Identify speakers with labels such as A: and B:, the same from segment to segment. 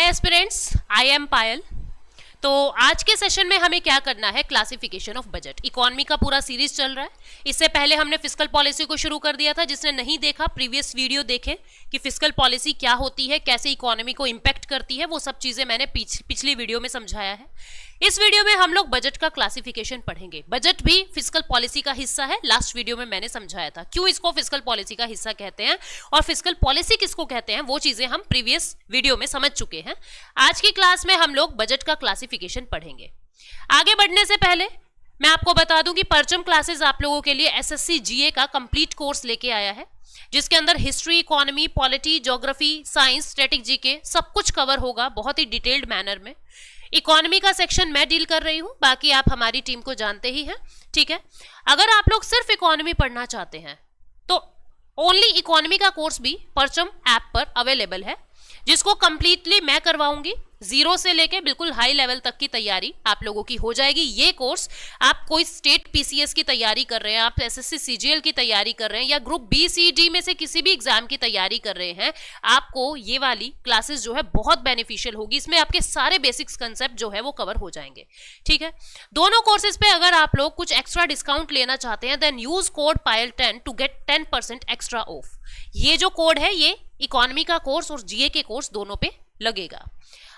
A: Aspirants, I am पायल। तो आज के सेशन में हमें क्या करना है, क्लासिफिकेशन ऑफ बजट। इकोनॉमी का पूरा सीरीज चल रहा है। इससे पहले हमने फिस्कल पॉलिसी को शुरू कर दिया था। जिसने नहीं देखा प्रीवियस वीडियो देखें कि फिस्कल पॉलिसी क्या होती है, कैसे इकोनॉमी को इंपैक्ट करती है, वो सब चीजें मैंने पिछली वीडियो में समझाया है। इस वीडियो में हम लोग बजट का क्लासिफिकेशन पढ़ेंगे। बजट भी फिस्कल पॉलिसी का हिस्सा है। लास्ट वीडियो में मैंने समझाया था क्यों इसको फिस्कल पॉलिसी का हिस्सा कहते हैं और फिस्कल पॉलिसी किसको कहते हैं, वो चीजें हम प्रीवियस वीडियो में समझ चुके हैं। आज की क्लास में हम लोग बजट का क्लासिफिकेशन पढ़ेंगे। आगे बढ़ने से पहले मैं आपको बता दूं कि परचम क्लासेस आप लोगों के लिए एसएससी जीए का कंप्लीट कोर्स लेके आया है, जिसके अंदर history, economy, polity, geography, science, static GK सब कुछ कवर होगा बहुत ही डिटेल्ड मैनर में। इकोनॉमी का सेक्शन मैं डील कर रही हूं, बाकी आप हमारी टीम को जानते ही हैं, ठीक है। अगर आप लोग सिर्फ इकोनॉमी पढ़ना चाहते हैं तो ओनली इकोनॉमी का कोर्स भी परचम ऐप पर अवेलेबल है, जिसको कंप्लीटली मैं करवाऊंगी। जीरो से लेके बिल्कुल हाई लेवल तक की तैयारी आप लोगों की हो जाएगी। ये कोर्स आप कोई स्टेट पीसीएस की तैयारी कर रहे हैं, आप एसएससी सीजीएल की तैयारी कर रहे हैं, या ग्रुप बी सी डी में से किसी भी एग्जाम की तैयारी कर रहे हैं, आपको ये वाली क्लासेस जो है बहुत बेनिफिशियल होगी। इसमें आपके सारे बेसिक्स कंसेप्ट जो है वो कवर हो जाएंगे, ठीक है। दोनों कोर्सेज पे अगर आप लोग कुछ एक्स्ट्रा डिस्काउंट लेना चाहते हैं, then use code PAYL10 to get 10% extra off. ये जो कोड है ये इकोनॉमी का कोर्स और जीए के कोर्स दोनों पे लगेगा।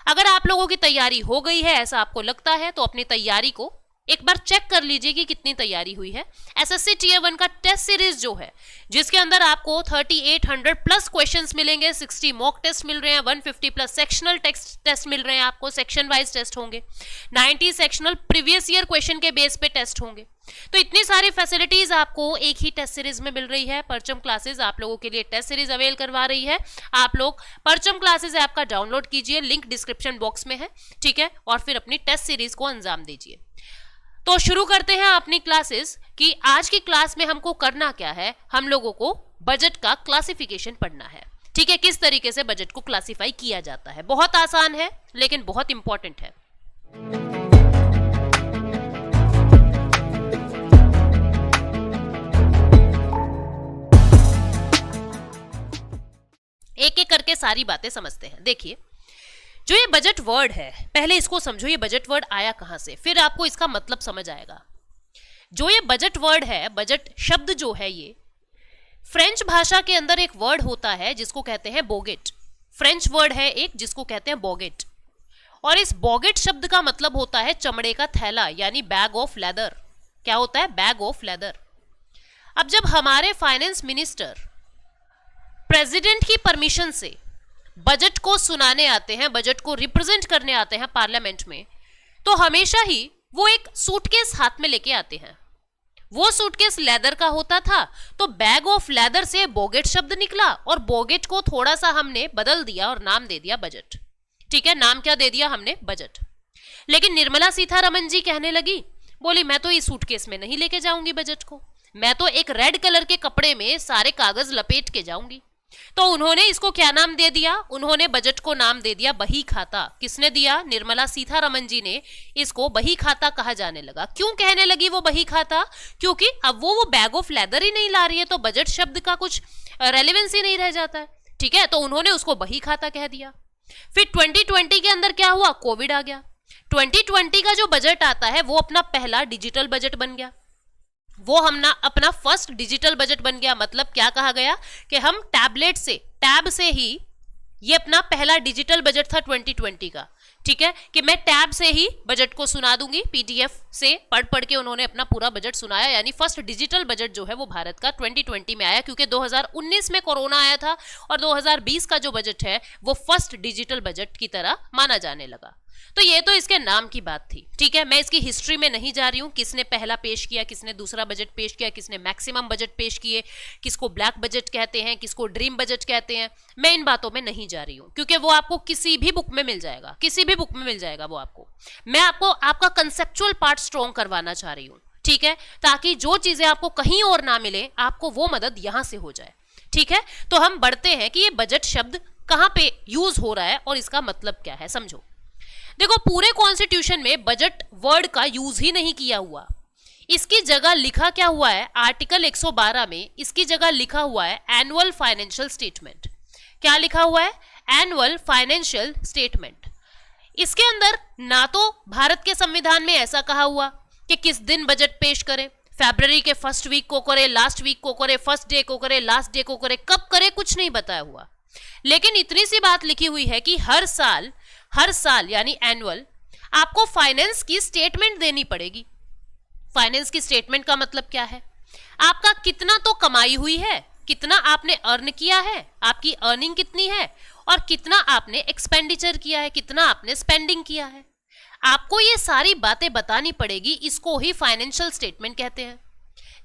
A: अगर आप लोगों की तैयारी हो गई है, ऐसा आपको लगता है, तो अपनी तैयारी को एक बार चेक कर लीजिए कि कितनी तैयारी हुई है। एसएससी टीयर 1 का टेस्ट सीरीज जो है, जिसके अंदर आपको 3800 प्लस क्वेश्चंस मिलेंगे, 60 मॉक टेस्ट मिल रहे हैं, 150 प्लस सेक्शनल टेस्ट मिल रहे हैं, आपको सेक्शन वाइज टेस्ट होंगे, 90 सेक्शनल प्रीवियस ईयर क्वेश्चन के बेस पे टेस्ट होंगे। तो इतनी सारी फैसिलिटीज आपको एक ही टेस्ट सीरीज में मिल रही है। परचम क्लासेस आप लोगों के लिए टेस्ट सीरीज अवेल करवा रही है। आप लोग परचम क्लासेस ऐप का डाउनलोड कीजिए, लिंक डिस्क्रिप्शन बॉक्स में है, ठीक है, और फिर अपनी टेस्ट सीरीज को अंजाम दीजिए। तो शुरू करते हैं अपनी क्लासेस कि आज की क्लास में हमको करना क्या है। हम लोगों को बजट का क्लासिफिकेशन पढ़ना है, ठीक है। किस तरीके से बजट को क्लासिफाई किया जाता है, बहुत आसान है लेकिन बहुत इंपॉर्टेंट है। एक एक करके सारी बातें समझते हैं। देखिए, जो ये बजट वर्ड है, पहले इसको समझो, ये बजट वर्ड आया कहां से, फिर आपको इसका मतलब समझ आएगा। जो ये बजट वर्ड है, बजट शब्द जो है, ये फ्रेंच भाषा के अंदर एक वर्ड होता है जिसको कहते हैं बोगेट। फ्रेंच वर्ड है एक जिसको कहते हैं बोगेट, और इस बोगेट शब्द का मतलब होता है चमड़े का थैला, यानी बैग ऑफ लेदर। क्या होता है? Bag of leather. अब जब हमारे फाइनेंस मिनिस्टर प्रेसिडेंट की परमिशन से बजट को सुनाने आते हैं, बजट को रिप्रेजेंट करने आते हैं पार्लियामेंट में, तो हमेशा ही वो एक सूटकेस हाथ में लेके आते हैं। वो सूटकेस लेदर का होता था, तो बैग ऑफ लेदर से बोगेट शब्द निकला, और बोगेट को थोड़ा सा हमने बदल दिया और नाम दे दिया बजट, ठीक है। नाम क्या दे दिया हमने? बजट। लेकिन निर्मला सीतारमण जी कहने लगी, बोली मैं तो इस सूटकेस में नहीं लेके जाऊंगी बजट को, मैं तो एक रेड कलर के कपड़े में सारे कागज लपेट के जाऊंगी। तो उन्होंने इसको क्या नाम दे दिया? उन्होंने बजट को नाम दे दिया बही खाता। किसने दिया? निर्मला सीतारमण जी ने इसको बही खाता कहा जाने लगा। क्यों कहने लगी वो बही खाता? क्योंकि अब वो बैग ऑफ लेदर ही नहीं ला रही है, तो बजट शब्द का कुछ रेलेवेंस ही नहीं रह जाता है, ठीक है। तो उन्होंने उसको बही खाता कह दिया। फिर 2020 के अंदर क्या हुआ? कोविड आ गया। 2020 का जो बजट आता है वो अपना पहला डिजिटल बजट बन गया, वो हमना अपना फर्स्ट डिजिटल बजट बन गया। मतलब क्या कहा गया कि हम टैबलेट से, टैब से ही, ये अपना पहला डिजिटल बजट था 2020 का, ठीक है, कि मैं टैब से ही बजट को सुना दूंगी, पीडीएफ से पढ़ पढ़ के उन्होंने अपना पूरा बजट सुनाया। यानी फर्स्ट डिजिटल बजट जो है वो भारत का 2020 में आया, क्योंकि 2019 में कोरोना आया था, और 2020 का जो बजट है वो फर्स्ट डिजिटल बजट की तरह माना जाने लगा। तो ये तो इसके नाम की बात थी, ठीक है। मैं इसकी हिस्ट्री में नहीं जा रही हूं, किसने पहला पेश किया, किसने दूसरा बजट पेश किया, किसने मैक्सिमम बजट पेश किए, किसको ब्लैक बजट कहते हैं, किसको ड्रीम बजट कहते हैं, मैं इन बातों में नहीं जा रही हूं, क्योंकि वो आपको किसी भी बुक में मिल जाएगा, किसी भी बुक में मिल जाएगा वो आपको। मैं आपको आपका कंसेप्चुअल पार्ट स्ट्रॉन्ग करवाना चाह रही हूं, ठीक है, ताकि जो चीजें आपको कहीं और ना मिले, आपको वो मदद यहां से हो जाए, ठीक है। तो हम बढ़ते हैं कि ये बजट शब्द कहां पे यूज हो रहा है और इसका मतलब क्या है, समझो। देखो, पूरे कॉन्स्टिट्यूशन में बजट वर्ड का यूज ही नहीं किया हुआ। इसकी जगह लिखा क्या हुआ है? आर्टिकल 112 में इसकी जगह लिखा हुआ है एनुअल फाइनेंशियल स्टेटमेंट। क्या लिखा हुआ है? Annual financial statement. इसके अंदर ना तो भारत के संविधान में ऐसा कहा हुआ कि किस दिन बजट पेश करें, फरवरी के फर्स्ट वीक को करे, लास्ट वीक को करे, फर्स्ट डे को करे, लास्ट डे को करे, कब करे, कुछ नहीं बताया हुआ। लेकिन इतनी सी बात लिखी हुई है कि हर साल यानी एनुअल आपको फाइनेंस की स्टेटमेंट देनी पड़ेगी। फाइनेंस की स्टेटमेंट का मतलब क्या है? आपका कितना तो कमाई हुई है, कितना आपने अर्न किया है, आपकी अर्निंग कितनी है, और कितना आपने एक्सपेंडिचर किया है, कितना आपने स्पेंडिंग किया है। आपको ये सारी बातें बतानी पड़ेगी। इसको ही फाइनेंशियल स्टेटमेंट कहते हैं।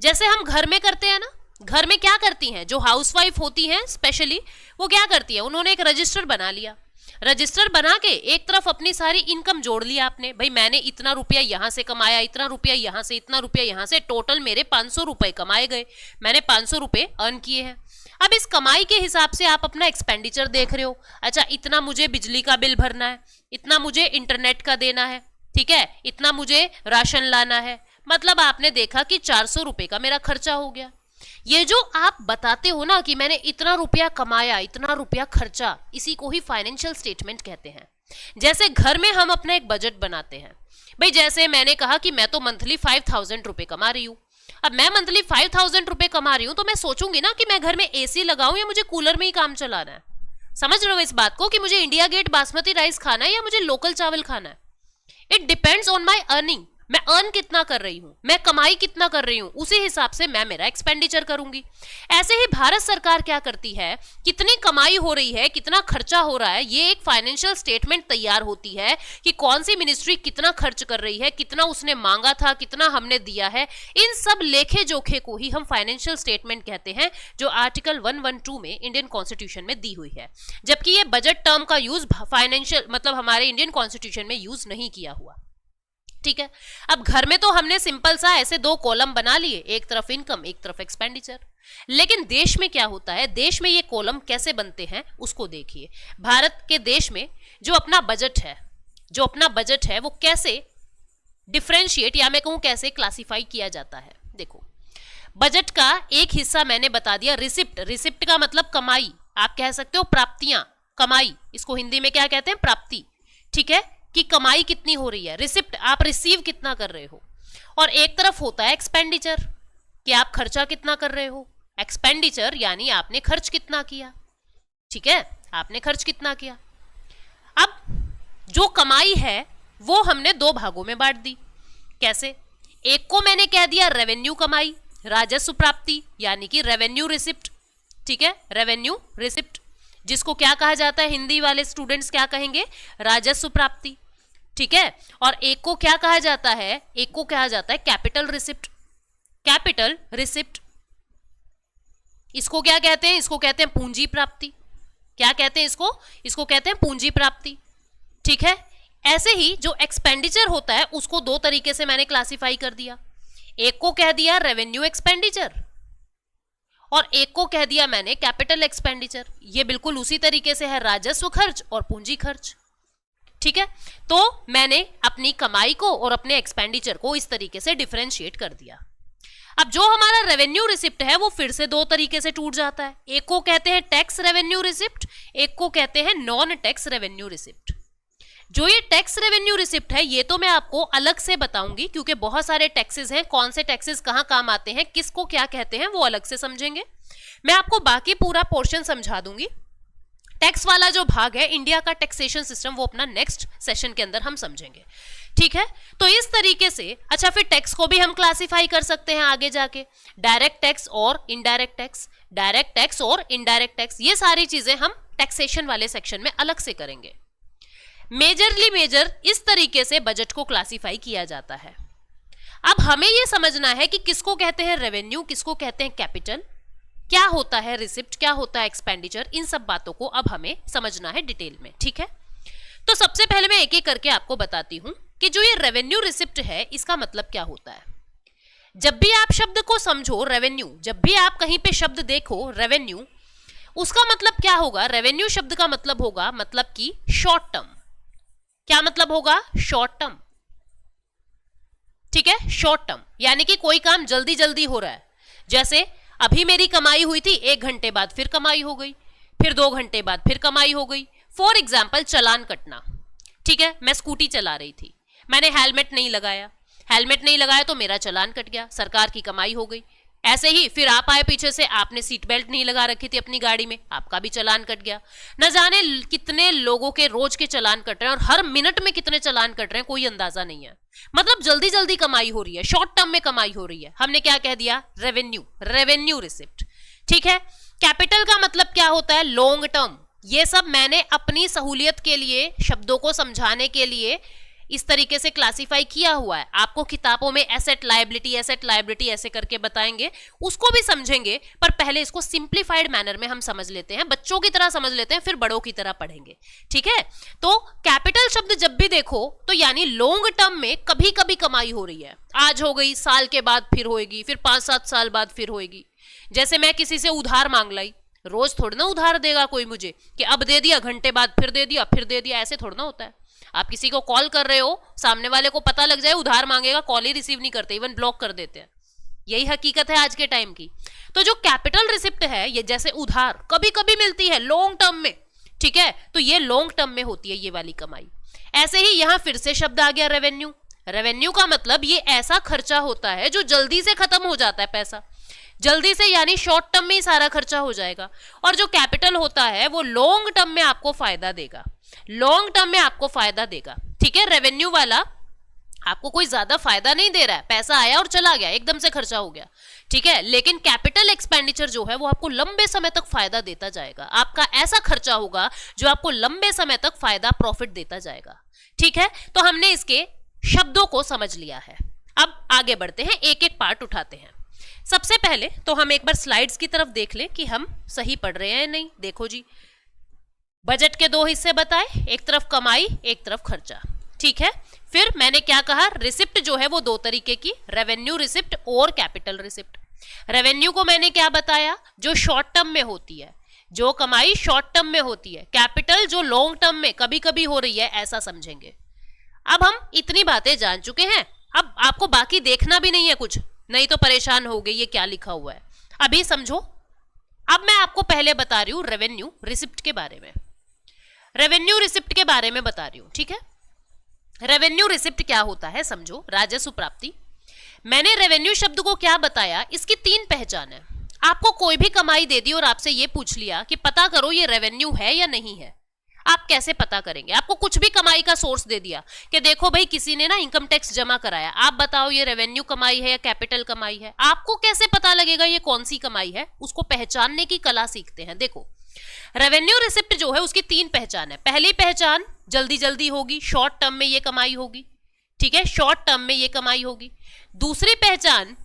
A: जैसे हम घर में करते हैं ना, घर में क्या करती हैं जो हाउसवाइफ होती हैं स्पेशली, वो क्या करती है, उन्होंने एक रजिस्टर बना लिया। रजिस्टर बना के एक तरफ अपनी सारी इनकम जोड़ लिया आपने, भाई मैंने इतना रुपया यहां से कमाया, इतना रुपया यहां से, इतना रुपया यहां से, टोटल मेरे 500 रुपए कमाए गए, मैंने 500 रुपए अर्न किए हैं। अब इस कमाई के हिसाब से आप अपना एक्सपेंडिचर देख रहे हो। अच्छा, इतना मुझे बिजली का बिल भरना है, इतना मुझे इंटरनेट का देना है, ठीक है, इतना मुझे राशन लाना है, मतलब आपने देखा कि 400 रुपए का मेरा खर्चा हो गया। ये जो आप बताते हो ना कि मैंने इतना रुपया कमाया, इतना रुपया खर्चा, इसी को ही फाइनेंशियल स्टेटमेंट कहते हैं। जैसे घर में हम अपना एक बजट बनाते हैं, भाई जैसे मैंने कहा कि मैं तो मंथली 5000 रुपए कमा रही हूँ। अब मैं मंथली 5000 रुपए कमा रही हूँ तो मैं सोचूंगी ना कि मैं घर में एसी लगाऊं या मुझे कूलर में ही काम चलाना है। समझ रहे हो इस बात को कि मुझे इंडिया गेट बासमती राइस खाना है या मुझे लोकल चावल खाना है। It depends on my earning. मैं अर्न कितना कर रही हूं, मैं कमाई कितना कर रही हूं, उसी हिसाब से मैं मेरा एक्सपेंडिचर करूंगी। ऐसे ही भारत सरकार क्या करती है, कितनी कमाई हो रही है, कितना खर्चा हो रहा है, ये एक फाइनेंशियल स्टेटमेंट तैयार होती है कि कौन सी मिनिस्ट्री कितना खर्च कर रही है, कितना उसने मांगा था, कितना हमने दिया है। इन सब लेखे जोखे को ही हम फाइनेंशियल स्टेटमेंट कहते हैं, जो आर्टिकल 112 में इंडियन कॉन्स्टिट्यूशन में दी हुई है। जबकि ये बजट टर्म का यूज फाइनेंशियल मतलब हमारे इंडियन कॉन्स्टिट्यूशन में यूज नहीं किया हुआ। ठीक है, अब घर में तो हमने सिंपल सा ऐसे 2 कॉलम बना लिए, एक तरफ इनकम, एक तरफ एक्सपेंडिचर। लेकिन देश में क्या होता है, देश में ये कॉलम कैसे बनते हैं उसको देखिए। भारत के देश में जो अपना बजट है वो कैसे डिफरेंशिएट या मैं कहूं कैसे क्लासिफाई किया जाता है। देखो, बजट का एक हिस्सा मैंने बता दिया रिसिप्ट। रिसिप्ट का मतलब कमाई, आप कह सकते हो प्राप्तियां, कमाई, इसको हिंदी में क्या कहते हैं, प्राप्ति। ठीक है, कि कमाई कितनी हो रही है, रिसिप्ट आप रिसीव कितना कर रहे हो। और एक तरफ होता है एक्सपेंडिचर, कि आप खर्चा कितना कर रहे हो। एक्सपेंडिचर यानी आपने खर्च कितना किया। ठीक है, आपने खर्च कितना किया। अब जो कमाई है वो हमने 2 भागों में बांट दी। कैसे? एक को मैंने कह दिया रेवेन्यू कमाई, राजस्व प्राप्ति, यानी कि रेवेन्यू रिसिप्ट। ठीक है, रेवेन्यू रिसिप्ट, जिसको क्या कहा जाता है, हिंदी वाले स्टूडेंट्स क्या कहेंगे, राजस्व प्राप्ति। ठीक है, और एक को क्या कहा जाता है, एक को कहा जाता है कैपिटल रिसिप्ट। कैपिटल रिसिप्ट, इसको क्या कहते हैं, इसको कहते हैं पूंजी प्राप्ति। क्या कहते हैं इसको, इसको कहते हैं पूंजी प्राप्ति। ठीक है, ऐसे ही जो एक्सपेंडिचर होता है उसको 2 तरीके से मैंने क्लासिफाई कर दिया। एक को कह दिया रेवेन्यू एक्सपेंडिचर और एक को कह दिया मैंने कैपिटल एक्सपेंडिचर। ये बिल्कुल उसी तरीके से है राजस्व खर्च और पूंजी खर्च। ठीक है, तो मैंने अपनी कमाई को और अपने एक्सपेंडिचर को इस तरीके से डिफरेंशिएट कर दिया। अब जो हमारा रेवेन्यू रिसिप्ट है वो फिर से 2 तरीके से टूट जाता है। एक को कहते हैं टैक्स रेवेन्यू रिसिप्ट, एक को कहते हैं नॉन टैक्स रेवेन्यू रिसिप्ट। जो ये टैक्स रेवेन्यू रिसिप्ट है ये तो मैं आपको अलग से बताऊंगी, क्योंकि बहुत सारे टैक्सेस हैं, कौन से टैक्सेस कहाँ काम आते हैं, किसको क्या कहते हैं, वो अलग से समझेंगे। मैं आपको बाकी पूरा पोर्शन समझा दूंगी। टैक्स वाला जो भाग है, इंडिया का टैक्सेशन सिस्टम, वो अपना नेक्स्ट सेशन के अंदर हम समझेंगे। ठीक है, तो इस तरीके से अच्छा फिर टैक्स को भी हम क्लासिफाई कर सकते हैं आगे जाके, डायरेक्ट टैक्स और इनडायरेक्ट टैक्स, डायरेक्ट टैक्स और इनडायरेक्ट टैक्स, ये सारी चीजें हम टैक्सेशन वाले सेक्शन में अलग से करेंगे। मेजर इस तरीके से बजट को क्लासिफाई किया जाता है। अब हमें यह समझना है कि किसको कहते हैं रेवेन्यू, किसको कहते हैं कैपिटल, क्या होता है रिसिप्ट, क्या होता है एक्सपेंडिचर, इन सब बातों को अब हमें समझना है डिटेल में। ठीक है, तो सबसे पहले मैं एक एक करके आपको बताती हूं कि जो ये रेवेन्यू रिसिप्ट है इसका मतलब क्या होता है। जब भी आप शब्द को समझो रेवेन्यू, जब भी आप कहीं पे शब्द देखो रेवेन्यू, उसका मतलब क्या होगा, रेवेन्यू शब्द का मतलब होगा, मतलब कि शॉर्ट टर्म। क्या मतलब होगा, शॉर्ट टर्म। ठीक है, शॉर्ट टर्म यानी कि कोई काम जल्दी जल्दी हो रहा है। जैसे अभी मेरी कमाई हुई थी, 1 घंटे बाद फिर कमाई हो गई, फिर 2 घंटे बाद फिर कमाई हो गई। फॉर एग्जाम्पल चालान कटना, ठीक है, मैं स्कूटी चला रही थी, मैंने हेलमेट नहीं लगाया, हेलमेट नहीं लगाया तो मेरा चालान कट गया, सरकार की कमाई हो गई। ऐसे ही फिर आप आए पीछे से, आपने सीट बेल्ट नहीं लगा रखी थी अपनी गाड़ी में, आपका भी चालान कट गया। न जाने कितने लोगों के रोज के चालान कट रहे हैं और हर मिनट में कितने चालान कट रहे हैं, कोई अंदाजा नहीं है। मतलब जल्दी जल्दी कमाई हो रही है, शॉर्ट टर्म में कमाई हो रही है। हमने क्या कह दिया? रेवेन्यू, रेवेन्यू रिसिप्ट, ठीक है। कैपिटल का मतलब क्या होता है? Long term. ये सब मैंने अपनी सहूलियत के लिए, शब्दों को समझाने के लिए इस तरीके से क्लासिफाई किया हुआ है। आपको किताबों में एसेट लायबिलिटी ऐसे करके बताएंगे, उसको भी समझेंगे, पर पहले इसको सिंप्लीफाइड मैनर में हम समझ लेते हैं, बच्चों की तरह समझ लेते हैं, फिर बड़ों की तरह पढ़ेंगे, ठीक है। तो कैपिटल शब्द जब भी देखो तो यानी लॉन्ग टर्म में कभी कभी कमाई हो रही है, आज हो गई, साल के बाद फिर होएगी, फिर 5-7 साल बाद फिर होएगी। जैसे मैं किसी से उधार मांग लाई, रोज थोड़ा ना उधार देगा कोई मुझे कि अब दे दिया, घंटे बाद फिर दे दिया, फिर दे दिया, ऐसे थोड़ा ना होता है। आप किसी को कॉल कर रहे हो, सामने वाले को पता लग जाए उधार मांगेगा, कॉल ही रिसीव नहीं करते, इवन ब्लॉक कर देते हैं। यही हकीकत है आज के टाइम की। तो जो कैपिटल रिसिप्ट है, ये जैसे उधार कभी कभी मिलती है लॉन्ग टर्म में, ठीक है, तो ये लॉन्ग टर्म में होती है ये वाली कमाई। ऐसे ही यहां फिर से शब्द आ गया रेवेन्यू। रेवेन्यू का मतलब ये ऐसा खर्चा होता है जो जल्दी से खत्म हो जाता है, पैसा जल्दी से, यानी शॉर्ट टर्म में ही सारा खर्चा हो जाएगा। और जो कैपिटल होता है वो लॉन्ग टर्म में आपको फायदा देगा, लॉन्ग टर्म में आपको फायदा देगा, ठीक है। रेवेन्यू वाला आपको कोई ज्यादा फायदा नहीं दे रहा है, पैसा आया और चला गया, एकदम से खर्चा हो गया, ठीक है। लेकिन कैपिटल एक्सपेंडिचर जो है वो आपको लंबे समय तक फायदा देता जाएगा, आपका ऐसा खर्चा होगा जो आपको लंबे समय तक फायदा, प्रॉफिट देता जाएगा, ठीक है। तो हमने इसके शब्दों को समझ लिया है। अब आगे बढ़ते हैं, एक एक पार्ट उठाते हैं। सबसे पहले तो हम एक बार स्लाइड्स की तरफ देख लें कि हम सही पढ़ रहे हैं नहीं। देखो जी, बजट के 2 हिस्से बताए, एक तरफ कमाई, एक तरफ खर्चा, ठीक है। फिर मैंने क्या कहा? रिसिप्ट जो है वो 2 तरीके की, रेवेन्यू रिसिप्ट और कैपिटल रिसिप्ट। रेवेन्यू को मैंने क्या बताया? जो शॉर्ट टर्म में होती है, जो कमाई शॉर्ट टर्म में होती है। कैपिटल जो लॉन्ग टर्म में कभी कभी हो रही है, ऐसा समझेंगे। अब हम इतनी बातें जान चुके हैं, अब आपको बाकी देखना भी नहीं है कुछ, नहीं तो परेशान हो गई ये क्या लिखा हुआ है। अभी समझो। अब मैं आपको पहले बता रही हूं रेवेन्यू रिसिप्ट के बारे में, रेवेन्यू रिसिप्ट के बारे में बता रही हूं, ठीक है। रेवेन्यू रिसिप्ट क्या होता है समझो, राजस्व प्राप्ति। मैंने रेवेन्यू शब्द को क्या बताया? इसकी 3 पहचान है। आपको कोई भी कमाई दे दी और आपसे ये पूछ लिया कि पता करो ये रेवेन्यू है या नहीं है, आप कैसे पता करेंगे? आपको कुछ भी कमाई का सोर्स दे दिया कि देखो भाई किसी ने ना इनकम टैक्स जमा कराया, आप बताओ ये रेवेन्यू कमाई है या कैपिटल कमाई है, आपको कैसे पता लगेगा ये कौन सी कमाई है? उसको पहचानने की कला सीखते हैं। देखो, रेवेन्यू रिसिप्ट जो है उसकी 3 पहचान है। पहली पहचान, जल्दी जल्दी होगी, शॉर्ट टर्म में ये कमाई होगी, ठीक है, शॉर्ट टर्म में ये कमाई होगी। दूसरी पहचान,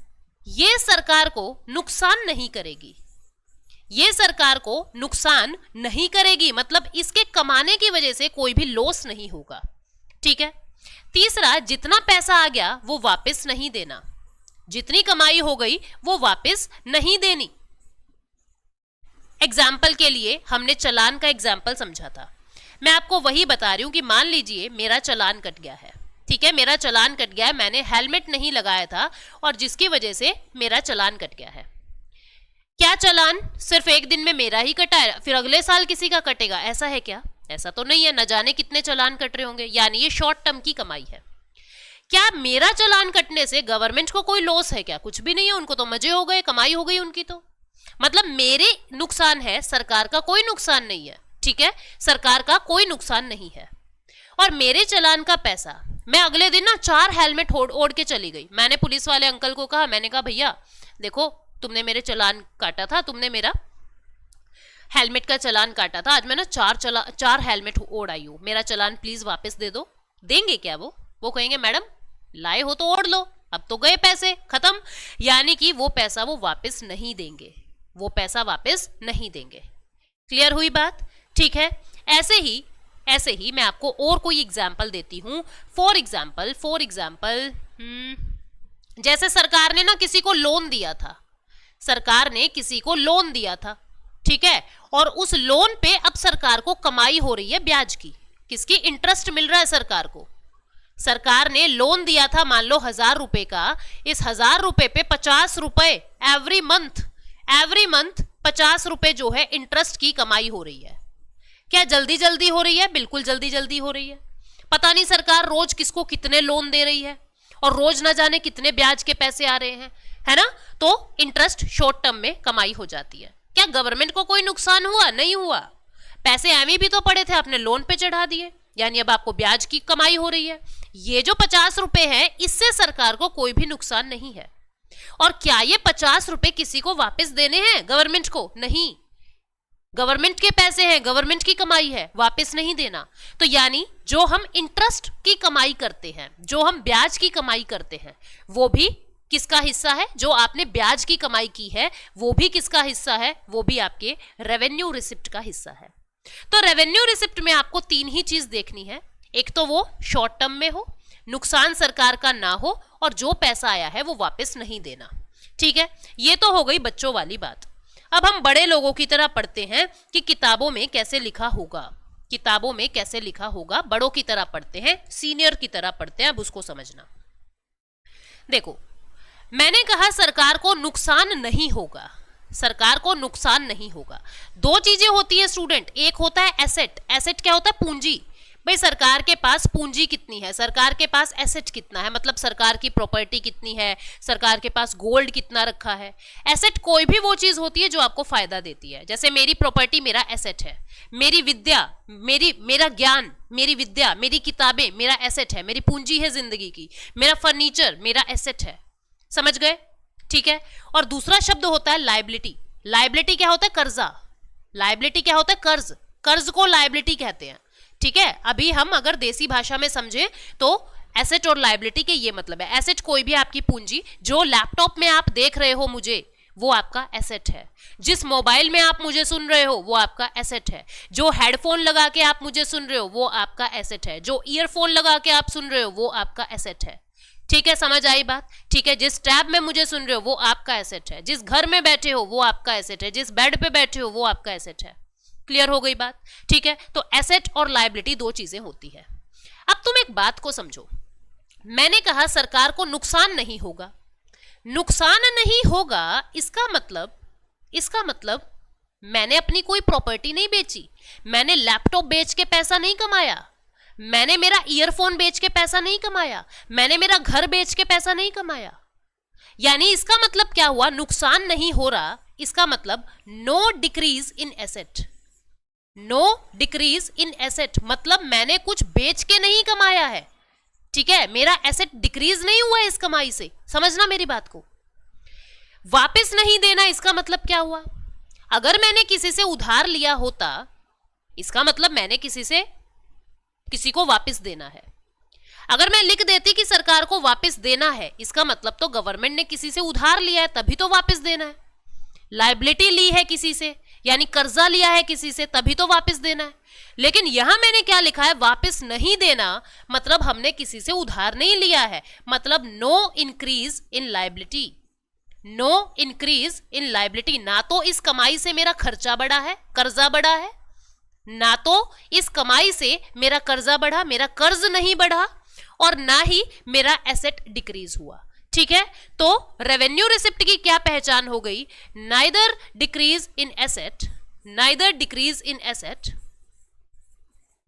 A: ये सरकार को नुकसान नहीं करेगी, ये सरकार को नुकसान नहीं करेगी, मतलब इसके कमाने की वजह से कोई भी लॉस नहीं होगा, ठीक है। तीसरा, जितना पैसा आ गया वो वापस नहीं देना, जितनी कमाई हो गई वो वापस नहीं देनी। एग्जाम्पल के लिए हमने चालान का एग्जाम्पल समझा था, मैं आपको वही बता रही हूं कि मान लीजिए मेरा चालान कट गया है, ठीक है, मेरा चालान कट गया है, मैंने हेलमेट नहीं लगाया था और जिसकी वजह से मेरा चालान कट गया है। क्या चालान सिर्फ एक दिन में मेरा ही कटा है, फिर अगले साल किसी का कटेगा? ऐसा है क्या? ऐसा तो नहीं है, न जाने कितने चालान कट रहे होंगे, यानी ये शॉर्ट टर्म की कमाई है। क्या मेरा चालान कटने से गवर्नमेंट को कोई लॉस है क्या? कुछ भी नहीं है, उनको तो मजे हो गए, कमाई हो गई उनकी। तो मतलब मेरे नुकसान है, सरकार का कोई नुकसान नहीं है, ठीक है, सरकार का कोई नुकसान नहीं है। और मेरे चालान का पैसा, मैं अगले दिन ना 4 हेलमेट ओढ़ के चली गई, मैंने पुलिस वाले अंकल को कहा, मैंने कहा भैया देखो तुमने मेरे चालान काटा था, तुमने मेरा हेलमेट का चालान काटा था, आज मैं ना 4 हेलमेट ओढ़ आई हूँ, मेरा चालान प्लीज वापस दे दो। देंगे क्या वो कहेंगे मैडम लाए हो तो ओढ़ लो, अब तो गए पैसे खत्म, यानी कि वो पैसा वो वापस नहीं देंगे, वो पैसा वापस नहीं देंगे। क्लियर हुई बात? ठीक है। ऐसे ही मैं आपको और कोई एग्जाम्पल देती हूं। फॉर एग्जाम्पल जैसे सरकार ने ना किसी को लोन दिया था, सरकार ने किसी को लोन दिया था, ठीक है, और उस लोन पे अब सरकार को कमाई हो रही है ब्याज की, किसकी? इंटरेस्ट मिल रहा है सरकार को। सरकार ने लोन दिया था मान लो 1000 रुपए का, इस 1000 रुपए पे 50 रुपए एवरी मंथ ₹50 जो है इंटरेस्ट की कमाई हो रही है। क्या जल्दी जल्दी हो रही है? बिल्कुल जल्दी जल्दी हो रही है। पता नहीं सरकार रोज किसको कितने लोन दे रही है और रोज ना जाने कितने ब्याज के पैसे आ रहे हैं, है ना। तो इंटरेस्ट शॉर्ट टर्म में कमाई हो जाती है। क्या गवर्नमेंट को कोई नुकसान हुआ? नहीं हुआ। पैसे एवं भी तो पड़े थे, आपने लोन पे चढ़ा दिए, यानी अब आपको ब्याज की कमाई हो रही है। ये जो ₹50 है, इससे सरकार को कोई भी नुकसान नहीं है। और क्या ये ₹50 किसी को वापस देने हैं गवर्नमेंट को? नहीं, गवर्नमेंट के पैसे हैं, गवर्नमेंट की कमाई है, वापस नहीं देना। तो यानी जो हम इंटरेस्ट की कमाई करते हैं, जो हम ब्याज की कमाई करते हैं, वो भी किसका हिस्सा है? जो आपने ब्याज की कमाई की है वो भी किसका हिस्सा है? वो भी आपके रेवेन्यू रिसिप्ट का हिस्सा है। तो रेवेन्यू रिसिप्ट में आपको 3 ही चीज देखनी है। एक तो वो शॉर्ट टर्म में हो, नुकसान सरकार का ना हो, और जो पैसा आया है वो वापस नहीं देना। ठीक है, ये तो हो गई बच्चों वाली बात। अब हम बड़े लोगों की तरह पढ़ते हैं कि किताबों में कैसे लिखा होगा। किताबों में कैसे लिखा होगा, बड़ों की तरह पढ़ते हैं, सीनियर की तरह पढ़ते हैं। अब उसको समझना। देखो, मैंने कहा सरकार को नुकसान नहीं होगा, सरकार को नुकसान नहीं होगा। 2 चीजें होती है स्टूडेंट, एक होता है एसेट। एसेट क्या होता है? पूंजी। भाई सरकार के पास पूंजी कितनी है, सरकार के पास एसेट कितना है, मतलब सरकार की प्रॉपर्टी कितनी है, सरकार के पास गोल्ड कितना रखा है। एसेट कोई भी वो चीज होती है जो आपको फायदा देती है। जैसे मेरी प्रॉपर्टी मेरा एसेट है, मेरी विद्या, मेरा ज्ञान, मेरी विद्या, मेरी किताबें मेरा एसेट है, मेरी पूंजी है जिंदगी की। मेरा फर्नीचर मेरा एसेट है। समझ गए? ठीक है। और दूसरा शब्द होता है लायबिलिटी। लायबिलिटी क्या होता है? कर्जा। लायबिलिटी क्या होता है? कर्ज। कर्ज को लायबिलिटी कहते हैं। ठीक है, अभी हम अगर देसी भाषा में समझे तो एसेट और लायबिलिटी के ये मतलब है। एसेट कोई भी आपकी पूंजी, जो लैपटॉप में आप देख रहे हो मुझे, वो आपका एसेट है। जिस मोबाइल में आप मुझे सुन रहे हो वो आपका एसेट है। जो हेडफोन लगा के आप मुझे सुन रहे हो वो आपका एसेट है। जो ईयरफोन लगा के आप सुन रहे हो वो आपका एसेट है। ठीक है, समझ आई बात? ठीक है, जिस टैब में मुझे सुन रहे हो वो आपका एसेट है। जिस घर में बैठे हो वो आपका एसेट है। जिस बेड पे बैठे हो वो आपका एसेट है। क्लियर हो गई बात? ठीक है, तो एसेट और लायबिलिटी 2 चीजें होती है। अब तुम एक बात को समझो, मैंने कहा सरकार को नुकसान नहीं होगा। नुकसान नहीं होगा इसका मतलब मैंने अपनी कोई प्रॉपर्टी नहीं बेची, मैंने लैपटॉप बेच के पैसा नहीं कमाया, मैंने मेरा ईयरफोन बेच के पैसा नहीं कमाया, मैंने मेरा घर बेच के पैसा नहीं कमाया। यानी इसका मतलब क्या हुआ? नुकसान नहीं हो रहा, इसका मतलब no decrease in asset. No decrease in asset मतलब मैंने कुछ बेच के नहीं कमाया है। ठीक है, मेरा एसेट डिक्रीज नहीं हुआ इस कमाई से। समझना मेरी बात को। वापस नहीं देना इसका मतलब क्या हुआ? अगर मैंने किसी से उधार लिया होता, इसका मतलब मैंने किसी को वापस देना है। अगर मैं लिख देती कि सरकार को वापस देना है, इसका मतलब तो गवर्नमेंट ने किसी से उधार लिया है तभी तो वापस देना है। लायबिलिटी ली है किसी से, यानी कर्जा लिया है किसी से, तभी तो वापस देना है। लेकिन यहां मैंने क्या लिखा है? वापस नहीं देना मतलब हमने किसी से उधार नहीं लिया है, मतलब no increase in liability. No increase in liability. ना तो इस कमाई से मेरा खर्चा बढ़ा है, कर्जा बढ़ा है, ना तो इस कमाई से मेरा कर्जा बढ़ा, मेरा कर्ज नहीं बढ़ा, और ना ही मेरा एसेट डिक्रीज हुआ। ठीक है, तो रेवेन्यू रिसिप्ट की क्या पहचान हो गई? Neither decrease in asset, neither decrease in asset,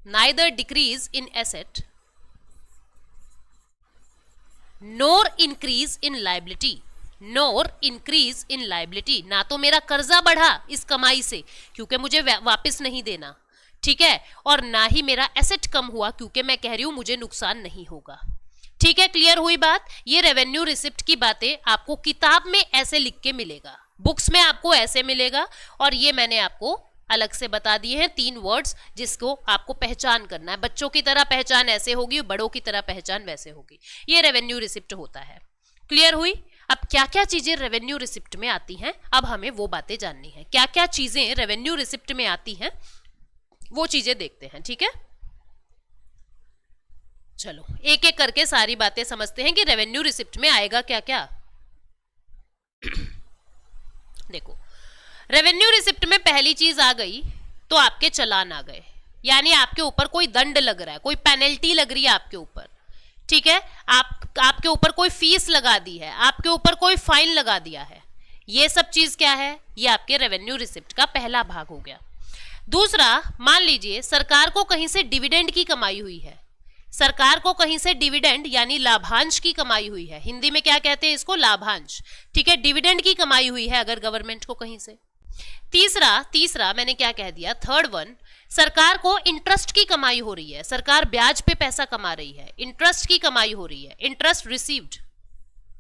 A: neither decrease in asset, NOR increase in liability, NOR increase in liability. ना तो मेरा कर्जा बढ़ा इस कमाई से क्योंकि मुझे वापस नहीं देना, ठीक है, और ना ही मेरा एसेट कम हुआ क्योंकि मैं कह रही हूं मुझे नुकसान नहीं होगा। ठीक है, क्लियर हुई बात? ये रेवेन्यू रिसिप्ट की बातें आपको किताब में ऐसे लिख के मिलेगा, बुक्स में आपको ऐसे मिलेगा, और ये मैंने आपको अलग से बता दिए हैं 3 वर्ड्स जिसको आपको पहचान करना है। बच्चों की तरह पहचान ऐसे होगी, बड़ों की तरह पहचान वैसे होगी। ये रेवेन्यू रिसिप्ट होता है। क्लियर हुई? अब क्या क्या चीजें रेवेन्यू रिसिप्ट में आती हैं, अब हमें वो बातें जाननी है। क्या क्या चीजें रेवेन्यू रिसिप्ट में आती हैं वो चीजें देखते हैं। ठीक है, चलो एक एक करके सारी बातें समझते हैं कि रेवेन्यू रिसिप्ट में आएगा क्या क्या। देखो, रेवेन्यू रिसिप्ट में पहली चीज आ गई तो आपके चालान आ गए, यानी आपके ऊपर कोई दंड लग रहा है, कोई पेनल्टी लग रही है आपके ऊपर। ठीक है, आपके ऊपर कोई फीस लगा दी है, आपके ऊपर कोई फाइन लगा दिया है, ये सब चीज क्या है, ये आपके रेवेन्यू रिसिप्ट का पहला भाग हो गया। दूसरा, मान लीजिए सरकार को कहीं से डिविडेंड की कमाई हुई है, सरकार को कहीं से डिविडेंड यानी लाभांश की कमाई हुई है, हिंदी में क्या कहते हैं इसको, लाभांश, ठीक है, डिविडेंड की कमाई हुई है अगर गवर्नमेंट को कहीं से। तीसरा मैंने क्या कह दिया, थर्ड वन, सरकार को इंटरेस्ट की कमाई हो रही है, सरकार ब्याज पे पैसा कमा रही है, इंटरेस्ट की कमाई हो रही है, इंटरेस्ट रिसीव्ड,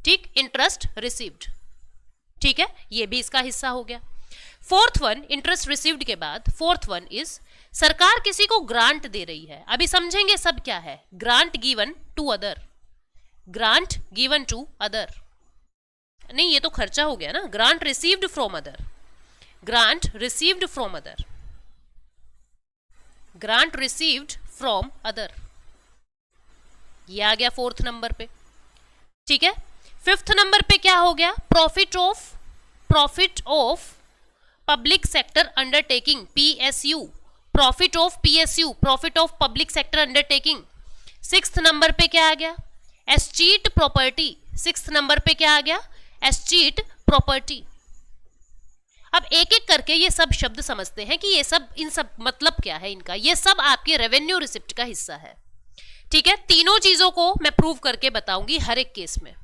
A: ठीक, इंटरेस्ट रिसीव्ड, ठीक है, ये भी इसका हिस्सा हो गया। फोर्थ वन, इंटरेस्ट रिसीव्ड के बाद फोर्थ वन इज सरकार किसी को ग्रांट दे रही है। अभी समझेंगे सब क्या है, grant given to other, grant given to other, नहीं ये तो खर्चा हो गया ना, grant received from other, grant received from other, grant received from other, ये आ गया फोर्थ नंबर पे, ठीक है। फिफ्थ नंबर पे क्या हो गया, profit of public sector undertaking, PSU, profit of PSU, profit of public sector undertaking. Sixth number पे क्या आ गया, एस्चीट प्रॉपर्टी, सिक्स्थ नंबर पे क्या आ गया, एस्चीट प्रॉपर्टी। अब एक एक करके ये सब शब्द समझते हैं कि ये सब, इन सब मतलब क्या है इनका, ये सब आपके रेवेन्यू रिसिप्ट का हिस्सा है, ठीक है। तीनों चीजों को मैं प्रूव करके बताऊंगी हर एक केस में।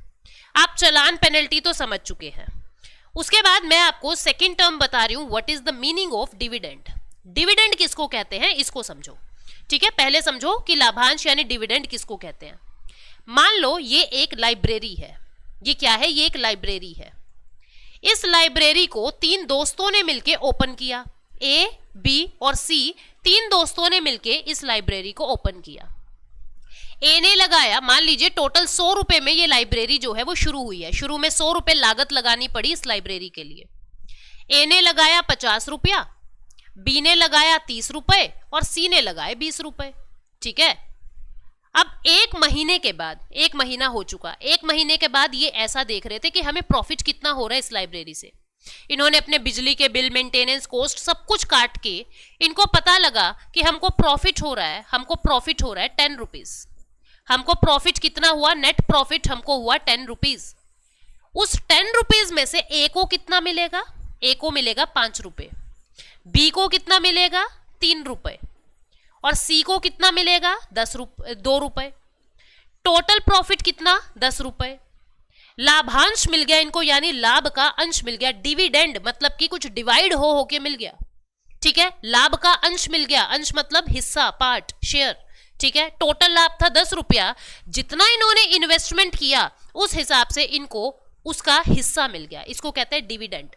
A: आप चालान पेनल्टी तो समझ चुके हैं, उसके बाद मैं आपको सेकंड टर्म बता रही हूं, what is the meaning of dividend. Dividend किसको कहते हैं इसको समझो, ठीक है। पहले समझो कि लाभांश यानी डिविडेंड किसको कहते हैं। मान लो ये एक लाइब्रेरी है, ये क्या है, ये एक लाइब्रेरी है। इस लाइब्रेरी को तीन दोस्तों ने मिलके ओपन किया, ए, बी और सी, तीन दोस्तों ने मिलके इस लाइब्रेरी को ओपन किया। ए ने लगाया, मान लीजिए टोटल 100 रुपए में ये लाइब्रेरी जो है वो शुरू हुई है, शुरू में 100 रुपए लागत लगानी पड़ी इस लाइब्रेरी के लिए। ए ने लगाया 50 रुपया, बी ने लगाया 30 रुपए और सी ने लगाए 20 रुपए, ठीक है। अब एक महीने के बाद, एक महीना हो चुका, एक महीने के बाद ये ऐसा देख रहे थे कि हमें प्रॉफिट कितना हो रहा है इस लाइब्रेरी से। इन्होंने अपने बिजली के बिल, मेंटेनेंस कॉस्ट सब कुछ काट के इनको पता लगा कि हमको प्रॉफिट हो रहा है, हमको प्रॉफिट हो रहा है 10 रुपीज। हमको प्रॉफिट कितना हुआ, नेट प्रॉफिट हमको हुआ 10 रुपीज। उस 10 रुपीज में से ए को कितना मिलेगा, ए को मिलेगा 5 रुपए, बी को कितना मिलेगा 3 रुपए और सी को कितना मिलेगा 2 रुपए। टोटल प्रॉफिट कितना 10 रुपए। लाभांश मिल गया इनको, यानी लाभ का अंश मिल गया, डिविडेंड मतलब कि कुछ डिवाइड हो के मिल गया, ठीक है। लाभ का अंश मिल गया, अंश मतलब हिस्सा, पार्ट, शेयर, ठीक है। टोटल लाभ था 10 रुपया, जितना इन्होंने इन्वेस्टमेंट किया उस हिसाब से इनको उसका हिस्सा मिल गया, इसको कहते हैं डिविडेंड।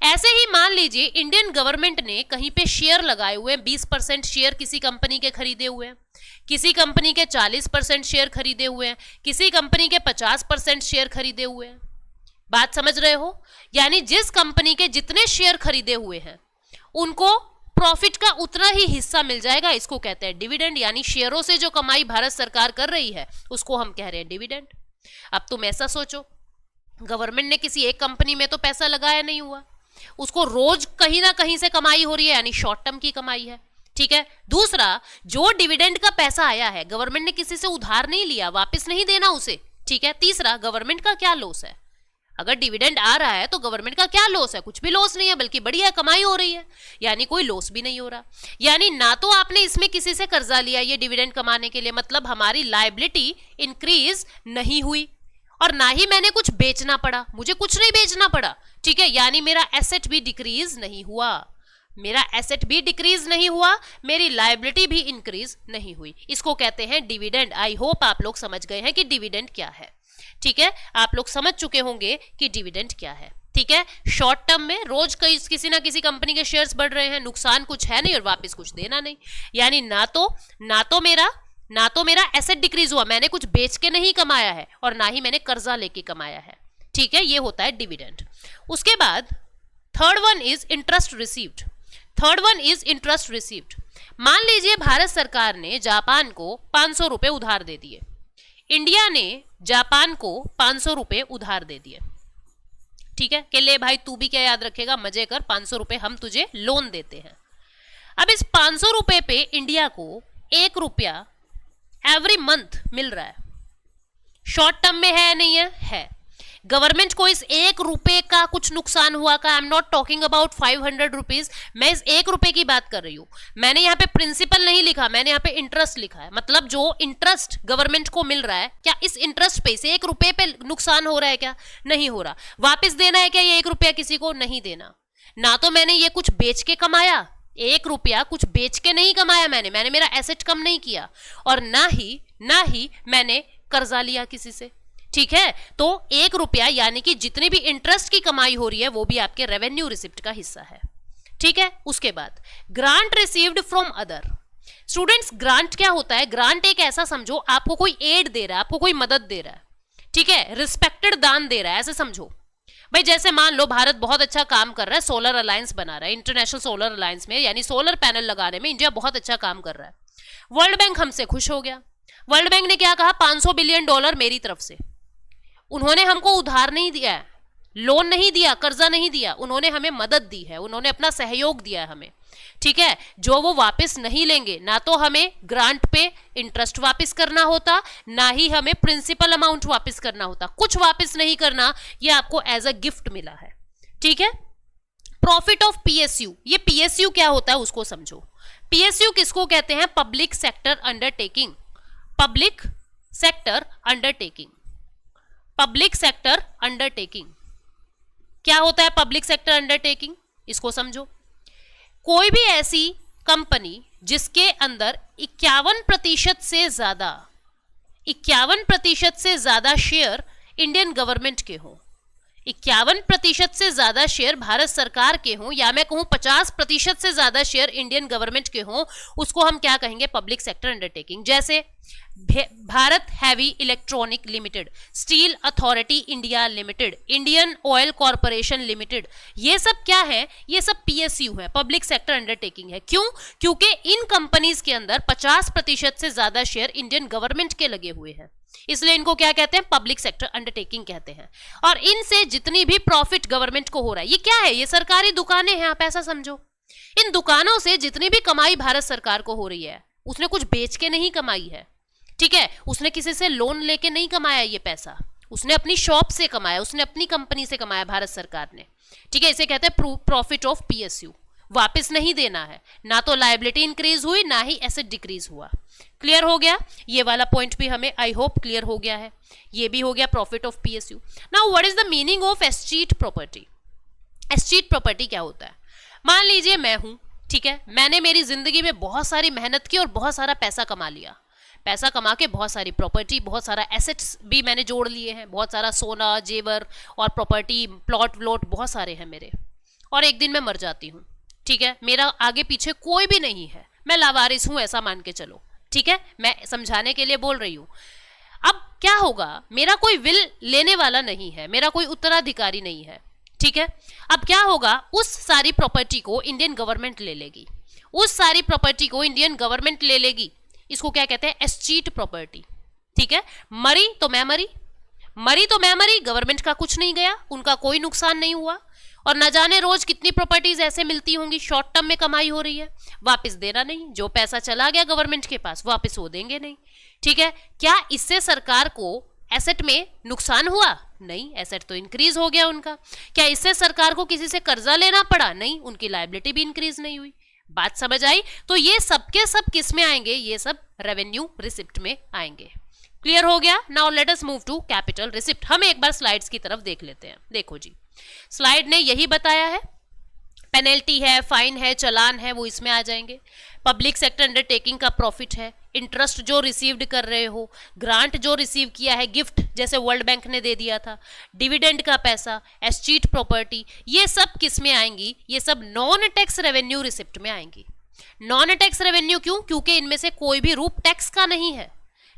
A: ऐसे ही मान लीजिए इंडियन गवर्नमेंट ने कहीं पे शेयर लगाए हुए हैं, 20% शेयर किसी कंपनी के खरीदे हुए हैं, किसी कंपनी के 40% शेयर खरीदे हुए हैं, किसी कंपनी के 50% शेयर खरीदे हुए हैं। बात समझ रहे हो, यानी जिस कंपनी के जितने शेयर खरीदे हुए हैं उनको प्रॉफिट का उतना ही हिस्सा मिल जाएगा, इसको कहते हैं डिविडेंड। यानी शेयरों से जो कमाई भारत सरकार कर रही है उसको हम कह रहे हैं डिविडेंड। अब तुम ऐसा सोचो, गवर्नमेंट ने किसी एक कंपनी में तो पैसा लगाया नहीं हुआ, उसको रोज कहीं ना कहीं से कमाई हो रही है, यानी शॉर्ट टर्म की कमाई है, ठीक है। दूसरा, जो डिविडेंड का पैसा आया है गवर्नमेंट ने किसी से उधार नहीं लिया, वापस नहीं देना उसे, ठीक है। तीसरा, गवर्नमेंट का क्या लॉस है, अगर डिविडेंड आ रहा है तो गवर्नमेंट का क्या लॉस है, कुछ भी लॉस नहीं है, बल्कि बढ़िया कमाई हो रही है, यानी कोई लॉस भी नहीं हो रहा। यानी ना तो आपने इसमें किसी से कर्जा लिया ये डिविडेंड कमाने के लिए, मतलब हमारी लायबिलिटी इंक्रीज नहीं हुई, और ना ही मैंने कुछ बेचना पड़ा, मुझे कुछ नहीं बेचना पड़ा, ठीक है। यानी मेरा एसेट भी डिक्रीज नहीं हुआ, मेरा एसेट भी डिक्रीज नहीं हुआ, मेरी लायबिलिटी भी इंक्रीज नहीं हुई, इसको कहते हैं डिविडेंड। आई होप आप लोग समझ गए हैं कि डिविडेंड क्या है, ठीक है। आप लोग समझ चुके होंगे कि डिविडेंड क्या है, ठीक है। शॉर्ट टर्म में रोज किसी ना किसी कंपनी के शेयर्स बढ़ रहे हैं, नुकसान कुछ है नहीं और वापस कुछ देना नहीं, यानी ना तो मेरा एसेट डिक्रीज हुआ, मैंने कुछ बेच के नहीं कमाया है, और ना ही मैंने कर्जा लेके कमाया है, ठीक है। ये होता है डिविडेंड। उसके बाद third one is interest received. Third one is interest received. मान लीजिए भारत सरकार ने जापान को 500 रुपए उधार दे दिए, इंडिया ने जापान को 500 रुपए उधार दे दिए, ठीक है, कि ले भाई तू भी क्या याद रखेगा, मजे कर, 500 रुपए हम तुझे लोन देते हैं। अब इस 500 रुपए पे इंडिया को 1 रुपया एवरी मंथ मिल रहा है, शॉर्ट टर्म में है नहीं है, है। गवर्नमेंट को इस 1 रुपए का कुछ नुकसान हुआ का? I am not talking about 500 rupees, मैं इस 1 रुपए की बात कर रही हूं। मैंने यहाँ पे प्रिंसिपल नहीं लिखा, मैंने यहाँ पे इंटरेस्ट लिखा है। मतलब जो इंटरेस्ट गवर्नमेंट को मिल रहा है, क्या इस इंटरेस्ट पे से 1 रुपए पे नुकसान हो रहा है? क्या नहीं हो रहा। वापिस देना है क्या ये 1 रुपया किसी को? नहीं देना। ना तो मैंने ये कुछ बेच के कमाया, 1 रुपया कुछ बेच के नहीं कमाया मैंने मेरा एसेट कम नहीं किया, और ना ही मैंने कर्जा लिया किसी से। ठीक है, तो 1 रुपया यानी कि जितनी भी इंटरेस्ट की कमाई हो रही है वो भी आपके रेवेन्यू रिसिप्ट का हिस्सा है। ठीक है, उसके बाद grant received from other. Students, grant क्या होता है? ग्रांट एक ऐसा समझो, आपको कोई एड दे रहा है, आपको कोई मदद दे रहा है, ठीक है, रिस्पेक्टेड दान दे रहा है, ऐसे समझो। भाई जैसे मान लो भारत बहुत अच्छा काम कर रहा है, सोलर अलायंस बना रहा है, इंटरनेशनल सोलर अलायंस में, यानी सोलर पैनल लगाने में इंडिया बहुत अच्छा काम कर रहा है। वर्ल्ड बैंक हमसे खुश हो गया। वर्ल्ड बैंक ने क्या कहा? $500 बिलियन मेरी तरफ से। उन्होंने हमको उधार नहीं दिया है, लोन नहीं दिया, कर्जा नहीं दिया, उन्होंने हमें मदद दी है, उन्होंने अपना सहयोग दिया है हमें। ठीक है, जो वो वापस नहीं लेंगे, ना तो हमें ग्रांट पे इंटरेस्ट वापस करना होता, ना ही हमें प्रिंसिपल अमाउंट वापस करना होता, कुछ वापस नहीं करना, ये आपको एज अ गिफ्ट मिला है। ठीक है, प्रॉफिट ऑफ पीएसयू। ये पीएसयू क्या होता है उसको समझो। पीएसयू किसको कहते हैं? Public sector undertaking. Public sector undertaking, public sector undertaking क्या होता है? पब्लिक सेक्टर अंडरटेकिंग, इसको समझो। कोई भी ऐसी कंपनी जिसके अंदर 51% से ज्यादा शेयर इंडियन गवर्नमेंट के हों, 51% से ज्यादा शेयर भारत सरकार के हों, या मैं कहूं 50% से ज्यादा शेयर इंडियन गवर्नमेंट के हों, उसको हम क्या कहेंगे? Public sector undertaking. जैसे Bharat heavy electronic limited, steel authority India limited, Indian oil corporation limited, ये सब क्या है? ये सब पीएसयू है, पब्लिक सेक्टर अंडरटेकिंग है। क्यों? क्योंकि इन कंपनीज के अंदर 50% से ज्यादा शेयर इंडियन गवर्नमेंट के लगे हुए हैं, इसलिए इनको क्या कहते हैं? पब्लिक सेक्टर अंडरटेकिंग कहते हैं। और इनसे जितनी भी प्रॉफिट गवर्नमेंट को हो रहा है, ये क्या है? ये सरकारी दुकानें हैं, आप ऐसा समझो। इन दुकानों से जितनी भी कमाई भारत सरकार को हो रही है, उसने कुछ बेच के नहीं कमाई है। ठीक है, उसने किसी से लोन लेके नहीं कमाया ये पैसा, उसने अपनी शॉप से कमाया, उसने अपनी कंपनी से कमाया भारत सरकार ने। ठीक है, इसे कहते हैं प्रॉफिट ऑफ पीएसयू। वापस नहीं देना है, ना तो लायबिलिटी इंक्रीज हुई, ना ही एसेट डिक्रीज हुआ। क्लियर हो गया? ये वाला पॉइंट भी हमें आई होप क्लियर हो गया है। ये भी हो गया profit of PSU. Now what is the meaning of estate property? Estate property क्या होता है? मान लीजिए मैं हूं, ठीक है, मैंने मेरी जिंदगी में बहुत सारी मेहनत की और बहुत सारा पैसा कमा लिया। पैसा कमा के बहुत सारी प्रॉपर्टी, बहुत सारा एसेट्स भी मैंने जोड़ लिए हैं, बहुत सारा सोना जेवर और प्रॉपर्टी, प्लॉट व्लॉट बहुत सारे हैं मेरे। और एक दिन मैं मर जाती हूँ, ठीक है, मेरा आगे पीछे कोई भी नहीं है, मैं लावारिस हूँ ऐसा मान के चलो। ठीक है, मैं समझाने के लिए बोल रही हूँ। अब क्या होगा? मेरा कोई विल लेने वाला नहीं है, मेरा कोई उत्तराधिकारी नहीं है। ठीक है, अब क्या होगा? उस सारी प्रॉपर्टी को इंडियन गवर्नमेंट ले लेगी, उस सारी प्रॉपर्टी को इंडियन गवर्नमेंट ले लेगी। इसको क्या कहते हैं? एस्टीट प्रॉपर्टी। ठीक है, मरी तो मैं मरी, मरी तो मैं मरी, गवर्नमेंट का कुछ नहीं गया, उनका कोई नुकसान नहीं हुआ। और न जाने रोज कितनी प्रॉपर्टीज ऐसे मिलती होंगी, शॉर्ट टर्म में कमाई हो रही है, वापस देना नहीं, जो पैसा चला गया गवर्नमेंट के पास वापस वो देंगे नहीं। ठीक है, क्या इससे सरकार को एसेट में नुकसान हुआ? नहीं, एसेट तो इंक्रीज हो गया उनका। क्या इससे सरकार को किसी से कर्जा लेना पड़ा? नहीं, उनकी लायबिलिटी भी इंक्रीज नहीं हुई। बात समझ आई? तो ये सब के सब किस में आएंगे? ये सब रेवेन्यू रिसिप्ट में आएंगे। क्लियर हो गया? Now let us move to capital receipt. हम एक बार स्लाइड्स की तरफ देख लेते हैं। देखो जी, स्लाइड ने यही बताया है, पेनल्टी है, फाइन है, चालान है, वो इसमें आ जाएंगे। पब्लिक सेक्टर अंडरटेकिंग का प्रॉफिट है, इंटरेस्ट जो रिसीव्ड कर रहे हो, ग्रांट जो रिसीव किया है, गिफ्ट जैसे वर्ल्ड बैंक ने दे दिया था, डिविडेंड का पैसा, एस्टीट प्रॉपर्टी, ये सब किस में आएंगी? ये सब नॉन टैक्स रेवेन्यू रिसिप्ट में आएंगी। नॉन टैक्स रेवेन्यू क्यों? क्योंकि इनमें से कोई भी रूप टैक्स का नहीं है,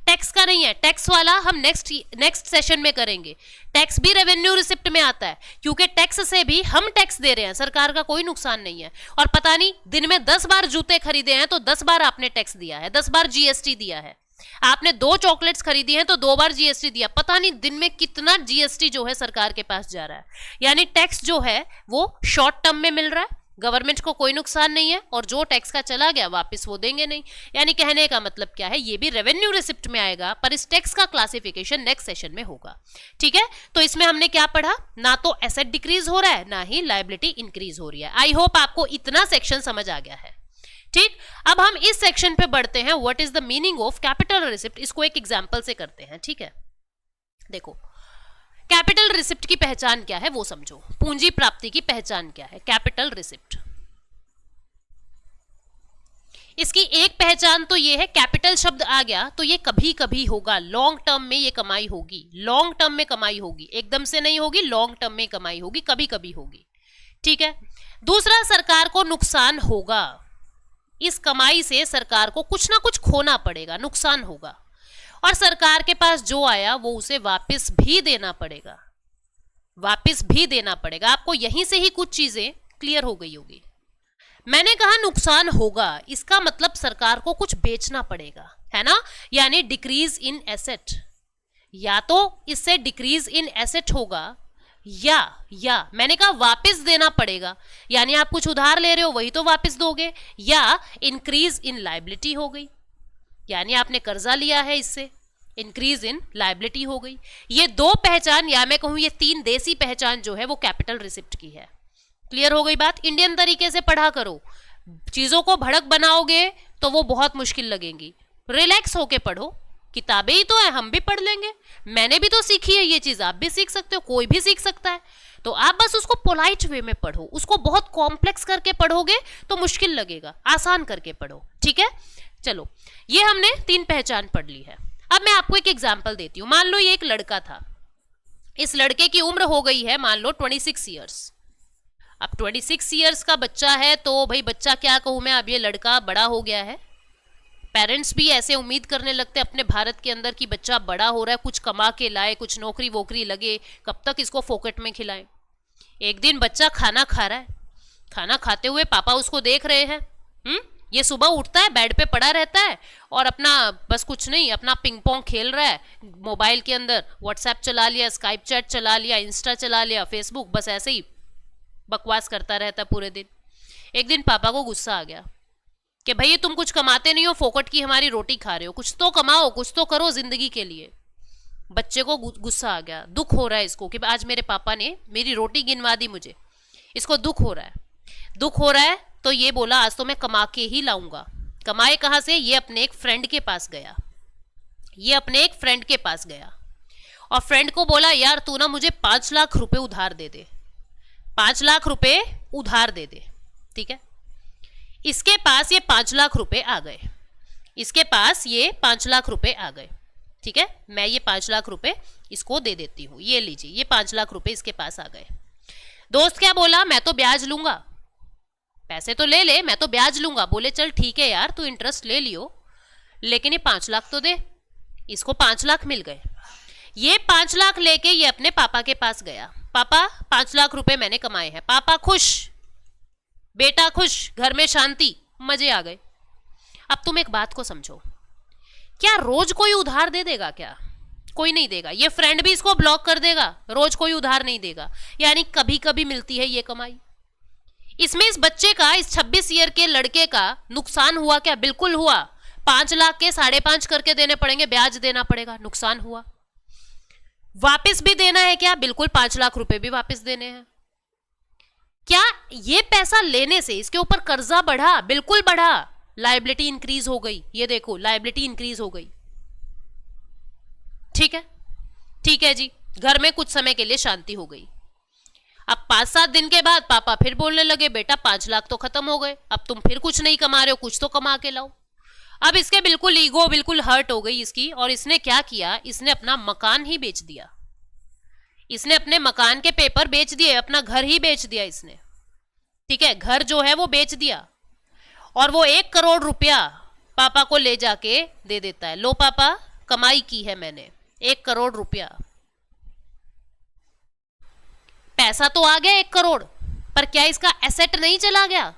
A: टैक्स का नहीं है। टैक्स वाला हम नेक्स्ट सेशन में करेंगे। टैक्स भी रेवेन्यू रिसिप्ट में आता है, क्योंकि टैक्स से भी हम टैक्स दे रहे हैं, सरकार का कोई नुकसान नहीं है। और पता नहीं दिन में 10 बार जूते खरीदे हैं तो 10 बार आपने टैक्स दिया है, 10 बार जीएसटी दिया है। आपने 2 चॉकलेट्स खरीदी हैं तो 2 बार जीएसटी दिया। पता नहीं दिन में कितना जीएसटी जो है सरकार के पास जा रहा है। यानी टैक्स जो है वो शॉर्ट टर्म में मिल रहा है, गवर्नमेंट को कोई नुकसान नहीं है और जो टैक्स का चला गया वापस वो देंगे नहीं। यानी कहने का मतलब क्या है, ये भी रेवेन्यू रिसिप्ट में आएगा पर इस टैक्स का क्लासिफिकेशन नेक्स्ट सेशन में होगा। ठीक है, तो इसमें हमने क्या पढ़ा, ना तो एसेट डिक्रीज हो रहा है ना ही लायबिलिटी इंक्रीज हो रही है। आई होप आपको इतना सेक्शन समझ आ गया है। ठीक, अब हम इस सेक्शन पे बढ़ते हैं, what is the meaning of capital receipt. इसको एक एग्जांपल से करते हैं। ठीक है, देखो कैपिटल रिसिप्ट की पहचान क्या है वो समझो, पूंजी प्राप्ति की पहचान क्या है। कैपिटल रिसिप्ट, इसकी एक पहचान तो ये है, कैपिटल शब्द आ गया तो ये कभी कभी होगा, लॉन्ग टर्म में ये कमाई होगी, लॉन्ग टर्म में कमाई होगी, एकदम से नहीं होगी, लॉन्ग टर्म में कमाई होगी, कभी कभी होगी। ठीक है, दूसरा सरकार को नुकसान होगा, इस कमाई से सरकार को कुछ ना कुछ खोना पड़ेगा, नुकसान होगा, और सरकार के पास जो आया वो उसे वापस भी देना पड़ेगा, वापस भी देना पड़ेगा। आपको यहीं से ही कुछ चीजें क्लियर हो गई होगी। मैंने कहा नुकसान होगा, इसका मतलब सरकार को कुछ बेचना पड़ेगा, है ना, यानी डिक्रीज इन एसेट। या तो इससे डिक्रीज इन एसेट होगा या मैंने कहा वापस देना पड़ेगा, यानी आप कुछ उधार ले रहे हो वही तो वापस दोगे, या इंक्रीज इन लायबिलिटी हो गई, यानी आपने कर्जा लिया है इससे इंक्रीज इन लायबिलिटी हो गई। ये दो पहचान, या मैं कहूं ये तीन देसी पहचान जो है वो कैपिटल रिसिप्ट की है। क्लियर हो गई बात। इंडियन तरीके से पढ़ा करो, चीजों को भड़क बनाओगे तो वो बहुत मुश्किल लगेंगी। रिलैक्स होके पढ़ो, किताबें ही तो है, हम भी पढ़ लेंगे, मैंने भी तो सीखी है ये चीज, आप भी सीख सकते हो, कोई भी सीख सकता है। तो आप बस उसको पोलाइट वे में पढ़ो, उसको बहुत कॉम्प्लेक्स करके पढ़ोगे तो मुश्किल लगेगा, आसान करके पढ़ो। ठीक है, चलो ये हमने तीन पहचान पढ़ ली है। अब मैं आपको एक एग्जाम्पल देती हूँ। मान लो ये एक लड़का था, इस लड़के की उम्र हो गई है मान लो 26 ईयर्स। अब 26 ईयर्स का बच्चा है तो भाई बच्चा क्या कहूँ मैं, अब ये लड़का बड़ा हो गया है। पेरेंट्स भी ऐसे उम्मीद करने लगते हैं अपने भारत के अंदर कि बच्चा बड़ा हो रहा है, कुछ कमा के लाए, कुछ नौकरी वोकरी लगे, कब तक इसको फोकट में खिलाएं। एक दिन बच्चा खाना खा रहा है, खाना खाते हुए पापा उसको देख रहे हैं। ये सुबह उठता है, बेड पे पड़ा रहता है और अपना बस कुछ नहीं, अपना पिंग पोंग खेल रहा है मोबाइल के अंदर, व्हाट्सएप चला लिया, स्काइप चैट चला लिया, इंस्टा चला लिया, फेसबुक, बस ऐसे ही बकवास करता रहता पूरे दिन। एक दिन पापा को गुस्सा आ गया कि भाई तुम कुछ कमाते नहीं हो, फोकट की हमारी रोटी खा रहे हो, कुछ तो कमाओ, कुछ तो करो जिंदगी के लिए। बच्चे को गुस्सा आ गया, दुख हो रहा है इसको कि आज मेरे पापा ने मेरी रोटी गिनवा दी मुझे, इसको दुख हो रहा है। दुख हो रहा है तो ये बोला आज तो मैं कमा के ही लाऊंगा। कमाए कहाँ से, ये अपने एक फ्रेंड के पास गया, ये अपने एक फ्रेंड के पास गया और फ्रेंड को बोला यार तू ना मुझे 5 लाख रुपए उधार दे दे, 5 लाख रुपए उधार दे दे। ठीक है, इसके पास ये 5 लाख रुपए आ गए, इसके पास ये 5 लाख रुपए आ गए। ठीक है, मैं ये 5 लाख रुपए इसको दे देती हूँ, ये लीजिए, ये 5 लाख रुपए इसके पास आ गए। दोस्त क्या बोला, मैं तो ब्याज लूंगा, पैसे तो ले ले, मैं तो ब्याज लूंगा। बोले चल ठीक है यार, तू इंटरेस्ट ले लियो, लेकिन ये 5 लाख तो दे। इसको 5 लाख मिल गए। ये 5 लाख लेके ये अपने पापा के पास गया, पापा 5 लाख रुपए मैंने कमाए हैं। पापा खुश, बेटा खुश, घर में शांति, मजे आ गए। अब तुम एक बात को समझो, क्या रोज कोई उधार दे देगा क्या? कोई नहीं देगा। ये फ्रेंड भी इसको ब्लॉक कर देगा, रोज कोई उधार नहीं देगा, यानी कभी कभी मिलती है ये कमाई। इसमें इस बच्चे का, इस 26 ईयर के लड़के का नुकसान हुआ क्या? बिल्कुल हुआ। 5 लाख के 5.5 करके देने पड़ेंगे, ब्याज देना पड़ेगा, नुकसान हुआ। वापस भी देना है क्या? बिल्कुल 5 लाख रुपए भी वापस देने हैं। क्या ये पैसा लेने से इसके ऊपर कर्जा बढ़ा? बिल्कुल बढ़ा, लायबिलिटी इंक्रीज हो गई। ये देखो लायबिलिटी इंक्रीज हो गई। ठीक है, ठीक है जी, घर में कुछ समय के लिए शांति हो गई। अब 5-7 दिन के बाद पापा फिर बोलने लगे बेटा 5 लाख तो खत्म हो गए, अब तुम फिर कुछ नहीं कमा रहे हो, कुछ तो कमा के लाओ। अब इसके बिल्कुल ईगो बिल्कुल हर्ट हो गई इसकी, और इसने क्या किया, इसने अपना मकान ही बेच दिया। इसने अपने मकान के पेपर बेच दिए, अपना घर ही बेच दिया इसने। ठीक है, घर जो है वो बेच दिया और वो 1 करोड़ रुपया पापा को ले जाके दे देता है। लो पापा, कमाई की है मैंने 1 करोड़ रुपया। पैसा तो आ गया 1 करोड़, पर क्या इसका एसेट नहीं चला गया?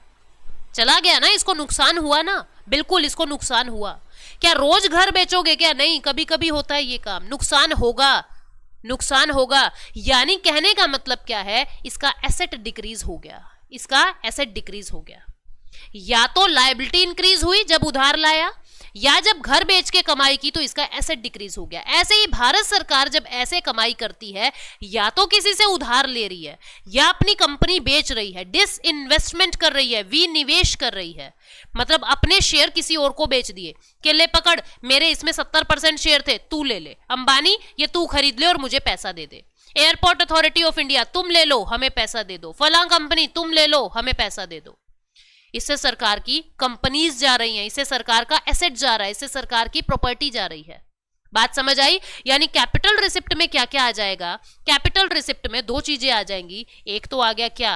A: चला गया ना, इसको नुकसान हुआ ना, बिल्कुल इसको नुकसान हुआ। क्या रोज घर बेचोगे क्या? नहीं, कभी कभी होता है ये काम, नुकसान होगा, नुकसान होगा। यानी कहने का मतलब क्या है, इसका एसेट डिक्रीज हो गया, इसका एसेट डिक्रीज हो गया। या तो लायबिलिटी इंक्रीज हुई जब उधार लाया, या जब घर बेच के कमाई की तो इसका एसेट डिक्रीज हो गया। ऐसे ही भारत सरकार जब ऐसे कमाई करती है, या तो किसी से उधार ले रही है, या अपनी कंपनी बेच रही है, डिस इन्वेस्टमेंट कर रही है, विनिवेश कर रही है, मतलब अपने शेयर किसी और को बेच दिए कि ले पकड़, मेरे इसमें 70% शेयर थे, तू ले ले, अंबानी ये तू खरीद ले और मुझे पैसा दे दे, एयरपोर्ट अथॉरिटी ऑफ इंडिया तुम ले लो हमें पैसा दे दो, फलां कंपनी तुम ले लो हमें पैसा दे दो। इससे सरकार की कंपनीज जा रही हैं, इससे सरकार का एसेट जा रहा है, इससे सरकार की प्रॉपर्टी जा रही है। बात समझ आई? यानी कैपिटल रिसिप्ट में क्या क्या आ जाएगा? कैपिटल रिसिप्ट में दो चीजें आ जाएंगी। एक तो आ गया क्या,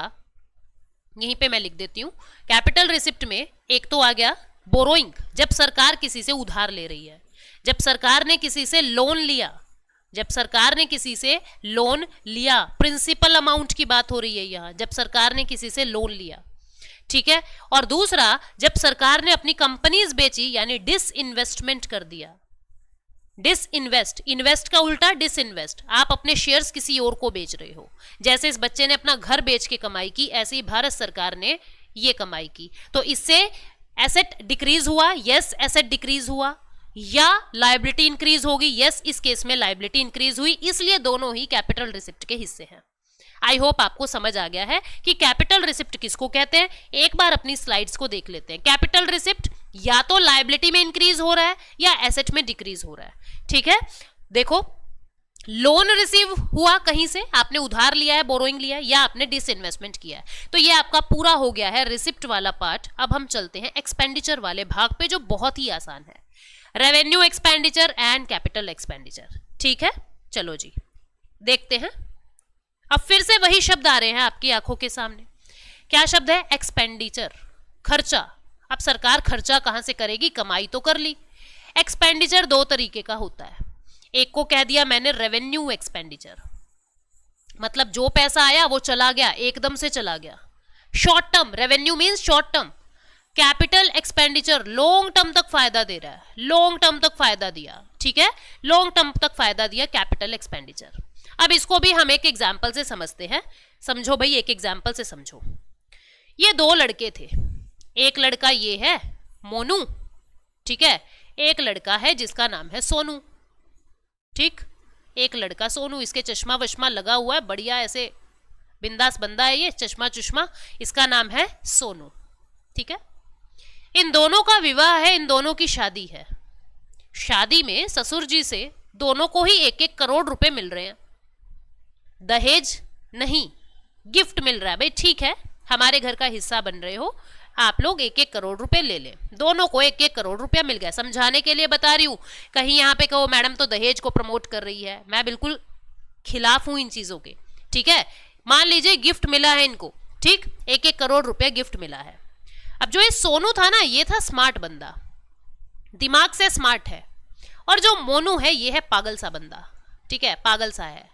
A: यहीं पे मैं लिख देती हूं, कैपिटल रिसिप्ट में एक तो आ गया बोरोइंग, जब सरकार किसी से उधार ले रही है, जब सरकार ने किसी से लोन लिया, जब सरकार ने किसी से लोन लिया, प्रिंसिपल अमाउंट की बात हो रही है यहां, जब सरकार ने किसी से लोन लिया, ठीक है। और दूसरा, जब सरकार ने अपनी कंपनीज बेची यानी डिस इन्वेस्टमेंट कर दिया। डिस इन्वेस्ट, इन्वेस्ट का उल्टा डिस इन्वेस्ट, आप अपने शेयर्स किसी और को बेच रहे हो। जैसे इस बच्चे ने अपना घर बेच के कमाई की, ऐसे ही भारत सरकार ने ये कमाई की, तो इससे एसेट डिक्रीज हुआ, यस एसेट डिक्रीज हुआ, या लायबिलिटी इंक्रीज होगी, यस इस केस में लायबिलिटी इंक्रीज हुई, इसलिए दोनों ही कैपिटल रिसिप्ट के हिस्से हैं। आई होप आपको समझ आ गया है कि कैपिटल रिसिप्ट किसको कहते हैं। एक बार अपनी स्लाइड्स को देख लेते हैं। कैपिटल रिसिप्ट या तो लायबिलिटी में इंक्रीज हो रहा है या एसेट में डिक्रीज हो रहा है, ठीक है। देखो, लोन रिसीव हुआ कहीं से, आपने उधार लिया है, बोरोइंग लिया है, या आपने डिसइन्वेस्टमेंट किया है, तो ये आपका पूरा हो गया है रिसिप्ट वाला पार्ट। अब हम चलते हैं एक्सपेंडिचर वाले भाग पे, जो बहुत ही आसान है, revenue expenditure and capital expenditure, ठीक है। चलो जी देखते हैं। अब फिर से वही शब्द आ रहे हैं आपकी आंखों के सामने। क्या शब्द है? एक्सपेंडिचर, खर्चा। अब सरकार खर्चा कहां से करेगी? कमाई तो कर ली। एक्सपेंडिचर दो तरीके का होता है, एक को कह दिया मैंने रेवेन्यू एक्सपेंडिचर, मतलब जो पैसा आया वो चला गया, एकदम से चला गया। Short term, revenue means short term. Capital expenditure long term तक फायदा दे रहा है, लॉन्ग टर्म तक फायदा दिया, ठीक है, लॉन्ग टर्म तक फायदा दिया कैपिटल एक्सपेंडिचर। अब इसको भी हम एक एग्जाम्पल से समझते हैं। समझो भाई, एक एग्जाम्पल से समझो। ये दो लड़के थे, एक लड़का ये है मोनू, ठीक है, एक लड़का है जिसका नाम है सोनू, ठीक। एक लड़का सोनू, इसके चश्मा वश्मा लगा हुआ है, बढ़िया ऐसे बिंदास बंदा है ये, चश्मा चुश्मा, इसका नाम है सोनू, ठीक है। इन दोनों का विवाह है, इन दोनों की शादी है। शादी में ससुर जी से दोनों को ही 1-1 करोड़ रुपए मिल रहे हैं। दहेज नहीं, गिफ्ट मिल रहा है। भाई ठीक है, हमारे घर का हिस्सा बन रहे हो, आप लोग 1-1 करोड़ रुपए ले लें। दोनों को 1-1 करोड़ रुपया मिल गया। समझाने के लिए बता रही हूं, कहीं यहाँ पे कहो मैडम तो दहेज को प्रमोट कर रही है, मैं बिल्कुल खिलाफ हूं इन चीजों के, ठीक है। मान लीजिए गिफ्ट मिला है इनको, ठीक, 1-1 करोड़ रुपया गिफ्ट मिला है। अब जो ये सोनू था ना, ये था स्मार्ट बंदा, दिमाग से स्मार्ट है, और जो मोनू है ये है पागल सा बंदा, ठीक है, पागल सा है।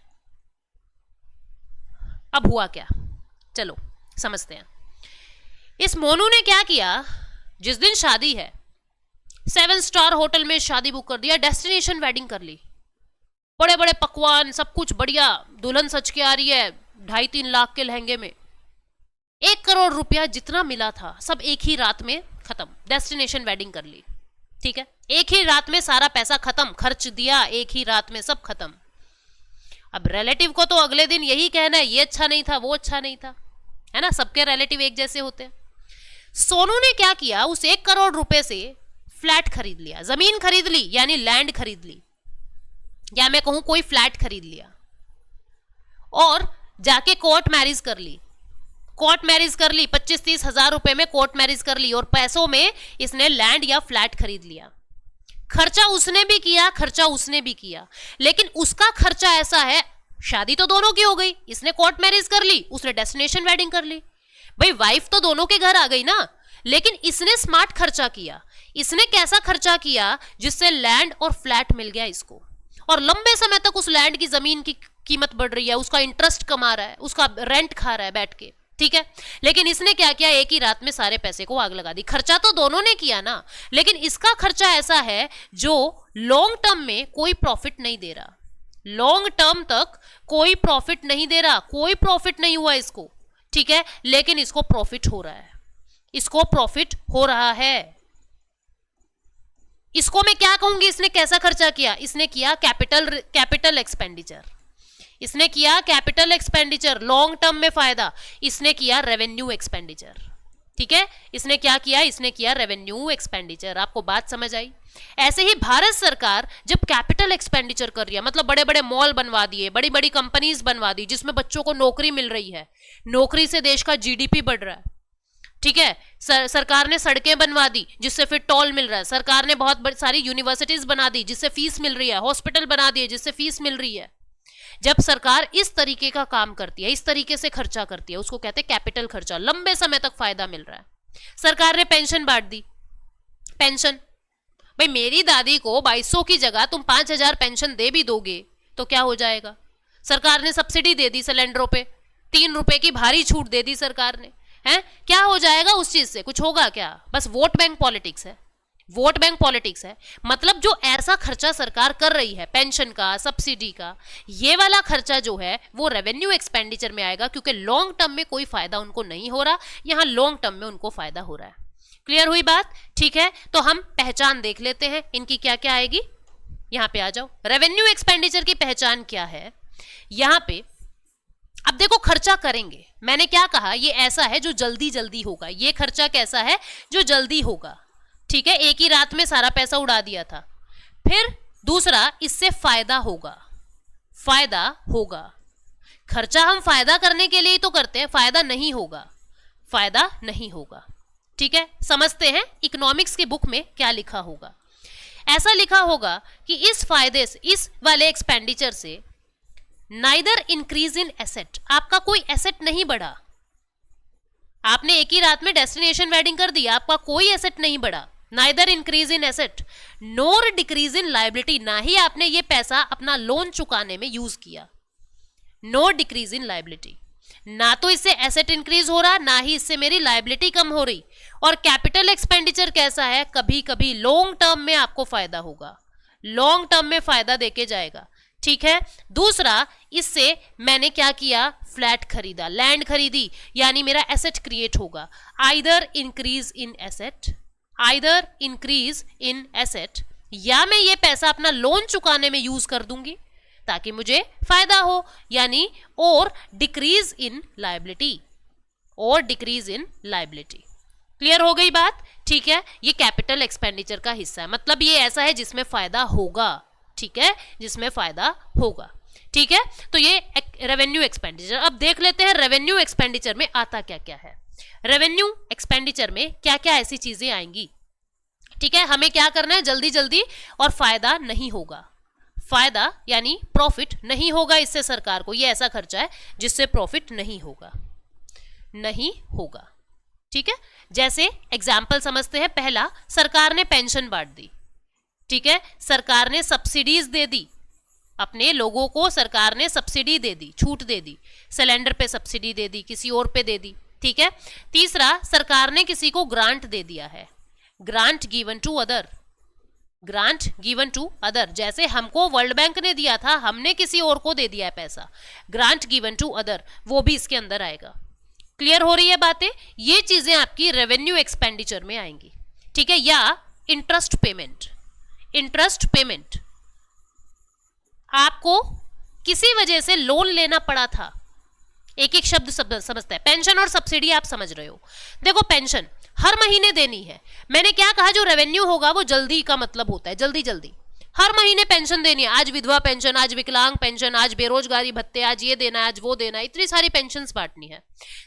A: अब हुआ क्या, चलो समझते हैं। इस मोनू ने क्या किया, जिस दिन शादी है 7 स्टार होटल में शादी बुक कर दिया, डेस्टिनेशन वेडिंग कर ली, बड़े बड़े पकवान, सब कुछ बढ़िया, दुल्हन सच के आ रही है 2.5-3 लाख के लहंगे में। 1 करोड़ रुपया जितना मिला था सब एक ही रात में खत्म, डेस्टिनेशन वेडिंग कर ली, ठीक है, एक ही रात में सारा पैसा खत्म, खर्च दिया एक ही रात में, सब खत्म। अब रिलेटिव को तो अगले दिन यही कहना है ये अच्छा नहीं था, वो अच्छा नहीं था, है ना, सबके रिलेटिव एक जैसे होते हैं। सोनू ने क्या किया, उस 1 करोड़ रुपए से फ्लैट खरीद लिया, जमीन खरीद ली, यानी लैंड खरीद ली, या मैं कहूं कोई फ्लैट खरीद लिया, और जाके कोर्ट मैरिज कर ली। कोर्ट मैरिज कर ली, 25-30 हजार रुपए में कोर्ट मैरिज कर ली, और पैसों में इसने लैंड या फ्लैट खरीद लिया। खर्चा उसने भी किया, खर्चा उसने भी किया, लेकिन उसका खर्चा ऐसा है, शादी तो दोनों की हो गई, इसने कोर्ट मैरिज कर ली, उसने डेस्टिनेशन वेडिंग कर ली, भाई वाइफ तो दोनों के घर आ गई ना, लेकिन इसने स्मार्ट खर्चा किया। इसने कैसा खर्चा किया, जिससे लैंड और फ्लैट मिल गया इसको, और लंबे समय तक उस लैंड की जमीन की कीमत बढ़ रही है, उसका इंटरेस्ट कमा रहा है, उसका रेंट खा रहा है बैठ के, ठीक है। लेकिन इसने क्या किया, एक ही रात में सारे पैसे को आग लगा दी। खर्चा तो दोनों ने किया ना, लेकिन इसका खर्चा ऐसा है जो लॉन्ग टर्म में कोई प्रॉफिट नहीं दे रहा, लॉन्ग टर्म तक कोई प्रॉफिट नहीं दे रहा, कोई प्रॉफिट नहीं हुआ इसको, ठीक है, लेकिन इसको प्रॉफिट हो रहा है, इसको प्रॉफिट हो रहा है। इसको मैं क्या कहूंगी, इसने कैसा खर्चा किया, इसने किया कैपिटल एक्सपेंडिचर, इसने किया कैपिटल एक्सपेंडिचर, लॉन्ग टर्म में फायदा, इसने किया रेवेन्यू एक्सपेंडिचर। ठीक है, इसने क्या किया, इसने किया रेवेन्यू एक्सपेंडिचर। आपको बात समझ आई? ऐसे ही भारत सरकार जब कैपिटल एक्सपेंडिचर कर रही है, मतलब बड़े बड़े मॉल बनवा दिए, बड़ी बड़ी कंपनीज बनवा दी जिसमें बच्चों को नौकरी मिल रही है, नौकरी से देश का जीडीपी बढ़ रहा है। ठीक है, सरकार ने सड़कें बनवा दी जिससे फिर टोल मिल रहा है, सरकार ने बहुत सारी यूनिवर्सिटीज बना दी जिससे फीस मिल रही है, हॉस्पिटल बना दिए जिससे फीस मिल रही है। जब सरकार इस तरीके का काम करती है, इस तरीके से खर्चा करती है, उसको कहते हैं कैपिटल खर्चा, लंबे समय तक फायदा मिल रहा है। सरकार ने पेंशन बांट दी, पेंशन, भाई मेरी दादी को 2200 की जगह तुम 5000 पेंशन दे भी दोगे तो क्या हो जाएगा? सरकार ने सब्सिडी दे दी सिलेंडरों पे, 3 रुपए की भारी छूट दे दी सरकार ने, है क्या हो जाएगा उस चीज से? कुछ होगा क्या? बस वोट बैंक पॉलिटिक्स है, वोट बैंक पॉलिटिक्स है। मतलब जो ऐसा खर्चा सरकार कर रही है, पेंशन का, सब्सिडी का, ये वाला खर्चा जो है वो रेवेन्यू एक्सपेंडिचर में आएगा, क्योंकि लॉन्ग टर्म में कोई फायदा उनको नहीं हो रहा, यहां लॉन्ग टर्म में उनको फायदा हो रहा है। क्लियर हुई बात? ठीक है, तो हम पहचान देख लेते हैं इनकी क्या क्या आएगी। यहां पे आ जाओ, रेवेन्यू एक्सपेंडिचर की पहचान क्या है। यहां पे अब देखो, खर्चा करेंगे, मैंने क्या कहा, ये ऐसा है जो जल्दी जल्दी होगा, ये खर्चा कैसा है जो जल्दी होगा। ठीक है, एक ही रात में सारा पैसा उड़ा दिया था। फिर दूसरा, इससे फायदा होगा, फायदा होगा। खर्चा हम फायदा करने के लिए ही तो करते हैं, फायदा नहीं होगा, फायदा नहीं होगा। ठीक है, समझते हैं इकोनॉमिक्स की बुक में क्या लिखा होगा। ऐसा लिखा होगा कि इस फायदे से, इस वाले एक्सपेंडिचर से नाइदर इंक्रीज इन एसेट, आपका कोई एसेट नहीं बढ़ा, आपने एक ही रात में डेस्टिनेशन वेडिंग कर दी, आपका कोई एसेट नहीं बढ़ा। Neither increase in asset NOR decrease in liability, ना ही आपने ये पैसा अपना लोन चुकाने में यूज किया। नो डिक्रीज इन लायबिलिटी, ना तो इससे एसेट इंक्रीज हो रहा, ना ही इससे मेरी लायबिलिटी कम हो रही। और कैपिटल एक्सपेंडिचर कैसा है, कभी कभी लॉन्ग टर्म में आपको फायदा होगा, लॉन्ग टर्म में फायदा देके जाएगा। ठीक है, दूसरा, इससे मैंने क्या किया, फ्लैट खरीदा, लैंड खरीदी, यानी मेरा एसेट क्रिएट होगा। Either increase in asset, either increase in asset, या मैं ये पैसा अपना लोन चुकाने में यूज कर दूंगी ताकि मुझे फायदा हो, यानी और डिक्रीज इन लायबिलिटी, और डिक्रीज इन लायबिलिटी। क्लियर हो गई बात? ठीक है, ये कैपिटल एक्सपेंडिचर का हिस्सा है, मतलब ये ऐसा है जिसमें फायदा होगा। ठीक है, जिसमें फायदा होगा। ठीक है, तो ये रेवेन्यू एक्सपेंडिचर। अब देख लेते हैं रेवेन्यू एक्सपेंडिचर में आता क्या क्या है। रेवेन्यू एक्सपेंडिचर में क्या क्या ऐसी चीजें आएंगी। ठीक है, हमें क्या करना है, जल्दी जल्दी, और फायदा नहीं होगा, फायदा यानी प्रॉफिट नहीं होगा इससे सरकार को, ये ऐसा खर्चा है जिससे प्रॉफिट नहीं होगा, नहीं होगा। ठीक है, जैसे एग्जाम्पल समझते हैं। पहला, सरकार ने पेंशन बांट दी, ठीक है, सरकार ने सब्सिडीज दे दी, अपने लोगों को सरकार ने सब्सिडी दे दी, छूट दे दी, सिलेंडर पे सब्सिडी दे दी, किसी और पे दे दी। ठीक है, तीसरा, सरकार ने किसी को ग्रांट दे दिया है, grant given to other, grant given to other, जैसे हमको वर्ल्ड बैंक ने दिया था, हमने किसी और को दे दिया है पैसा, ग्रांट गिवन टू अदर, वो भी इसके अंदर आएगा। क्लियर हो रही है बातें? ये चीजें आपकी रेवेन्यू एक्सपेंडिचर में आएंगी। ठीक है, या इंटरेस्ट पेमेंट, इंटरेस्ट पेमेंट, आपको किसी वजह से लोन लेना पड़ा था, एक एक शब्द समझता है। पेंशन और सब्सिडी आप समझ रहे हो। देखो, पेंशन हर महीने देनी है, मैंने क्या कहा, जो रेवेन्यू होगा वो जल्दी का मतलब होता है, जल्दी जल्दी, हर महीने पेंशन देनी है, आज विधवा पेंशन, आज विकलांग पेंशन, आज बेरोजगारी भत्ते, आज ये देना है, आज वो देना है, इतनी सारी पेंशन बांटनी है।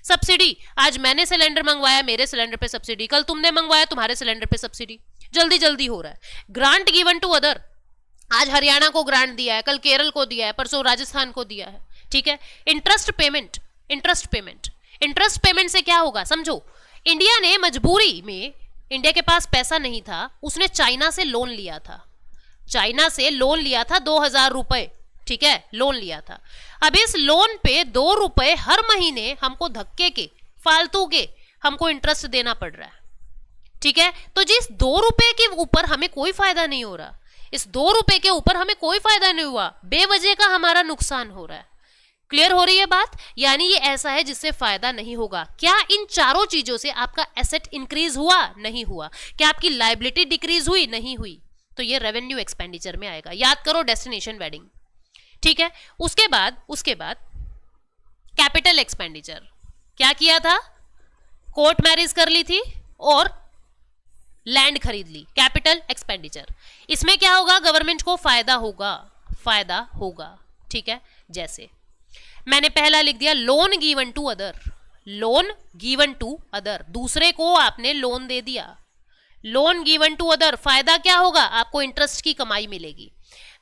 A: सब्सिडी, आज मैंने सिलेंडर मंगवाया, मेरे सिलेंडर पे सब्सिडी, कल तुमने मंगवाया, तुम्हारे सिलेंडर पे सब्सिडी, जल्दी जल्दी हो रहा है। ग्रांट गिवन टू अदर, आज हरियाणा को ग्रांट दिया है, कल केरल को दिया है, परसों राजस्थान को दिया है। ठीक है, interest payment, interest payment, interest payment से क्या होगा समझो। इंडिया ने मजबूरी में, इंडिया के पास पैसा नहीं था, उसने चाइना से लोन लिया था, चाइना से लोन लिया था 2000 रुपए, ठीक है, लोन लिया था। अब इस लोन पे 2 रुपए हर महीने हमको धक्के के, फालतू के हमको इंटरेस्ट देना पड़ रहा है। ठीक है, तो जिस 2 रुपए के ऊपर हमें कोई फायदा नहीं हो रहा, इस 2 रुपए के ऊपर हमें कोई फायदा नहीं हुआ, बेवजह का हमारा नुकसान हो रहा है। क्लियर हो रही है बात? यानी ये ऐसा है जिससे फायदा नहीं होगा। क्या इन चारों चीजों से आपका एसेट इंक्रीज हुआ? नहीं हुआ। क्या आपकी लायबिलिटी डिक्रीज हुई? नहीं हुई। तो ये रेवेन्यू एक्सपेंडिचर में आएगा। याद करो डेस्टिनेशन वेडिंग, ठीक है। उसके बाद कैपिटल एक्सपेंडिचर, क्या किया था? कोर्ट मैरिज कर ली थी और लैंड खरीद ली, कैपिटल एक्सपेंडिचर। इसमें क्या होगा? गवर्नमेंट को फायदा होगा, ठीक है। जैसे मैंने पहला लिख दिया loan given to other, loan given to other, दूसरे को आपने लोन दे दिया, लोन गिवन टू अदर, फायदा क्या होगा? आपको इंटरेस्ट की कमाई मिलेगी।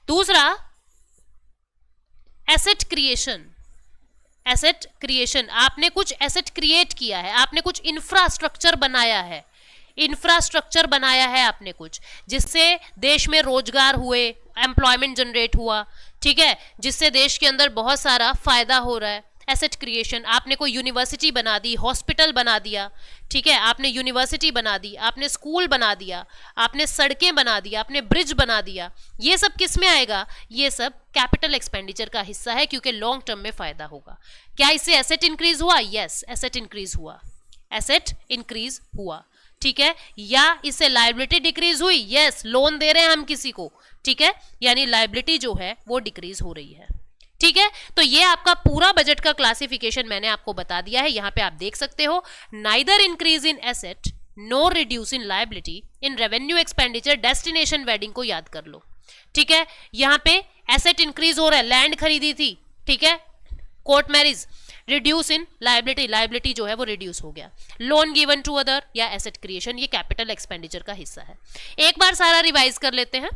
A: दूसरा एसेट क्रिएशन, एसेट क्रिएशन, आपने कुछ एसेट क्रिएट किया है, आपने कुछ इंफ्रास्ट्रक्चर बनाया है, इंफ्रास्ट्रक्चर बनाया है आपने कुछ, जिससे देश में रोजगार हुए, एम्प्लॉयमेंट जनरेट हुआ, ठीक है, जिससे देश के अंदर बहुत सारा फायदा हो रहा है। एसेट क्रिएशन, आपने कोई यूनिवर्सिटी बना दी, हॉस्पिटल बना दिया, ठीक है, आपने यूनिवर्सिटी बना दी, आपने स्कूल बना दिया, आपने सड़कें बना दी, आपने ब्रिज बना दिया, ये सब किस में आएगा? ये सब कैपिटल एक्सपेंडिचर का हिस्सा है, क्योंकि लॉन्ग टर्म में फायदा होगा। क्या इससे एसेट इंक्रीज हुआ? यस, एसेट इंक्रीज हुआ, एसेट इंक्रीज हुआ, ठीक है। या इससे लायबिलिटी डिक्रीज हुई? यस, लोन दे रहे हैं हम किसी को, ठीक है, यानी लायबिलिटी जो है वो डिक्रीज हो रही है, ठीक है। तो ये आपका पूरा बजट का क्लासिफिकेशन मैंने आपको बता दिया है। यहां पे आप देख सकते हो, neither increase in asset no reduce in liability in revenue expenditure destination wedding को याद कर लो, ठीक है। यहां पे एसेट इंक्रीज हो रहा है, लैंड खरीदी थी, ठीक है, court marriage, reduce in liability, liability जो है वो रिड्यूस हो गया। लोन गिवन टू अदर या एसेट क्रिएशन, ये कैपिटल एक्सपेंडिचर का हिस्सा है। एक बार सारा रिवाइज कर लेते हैं।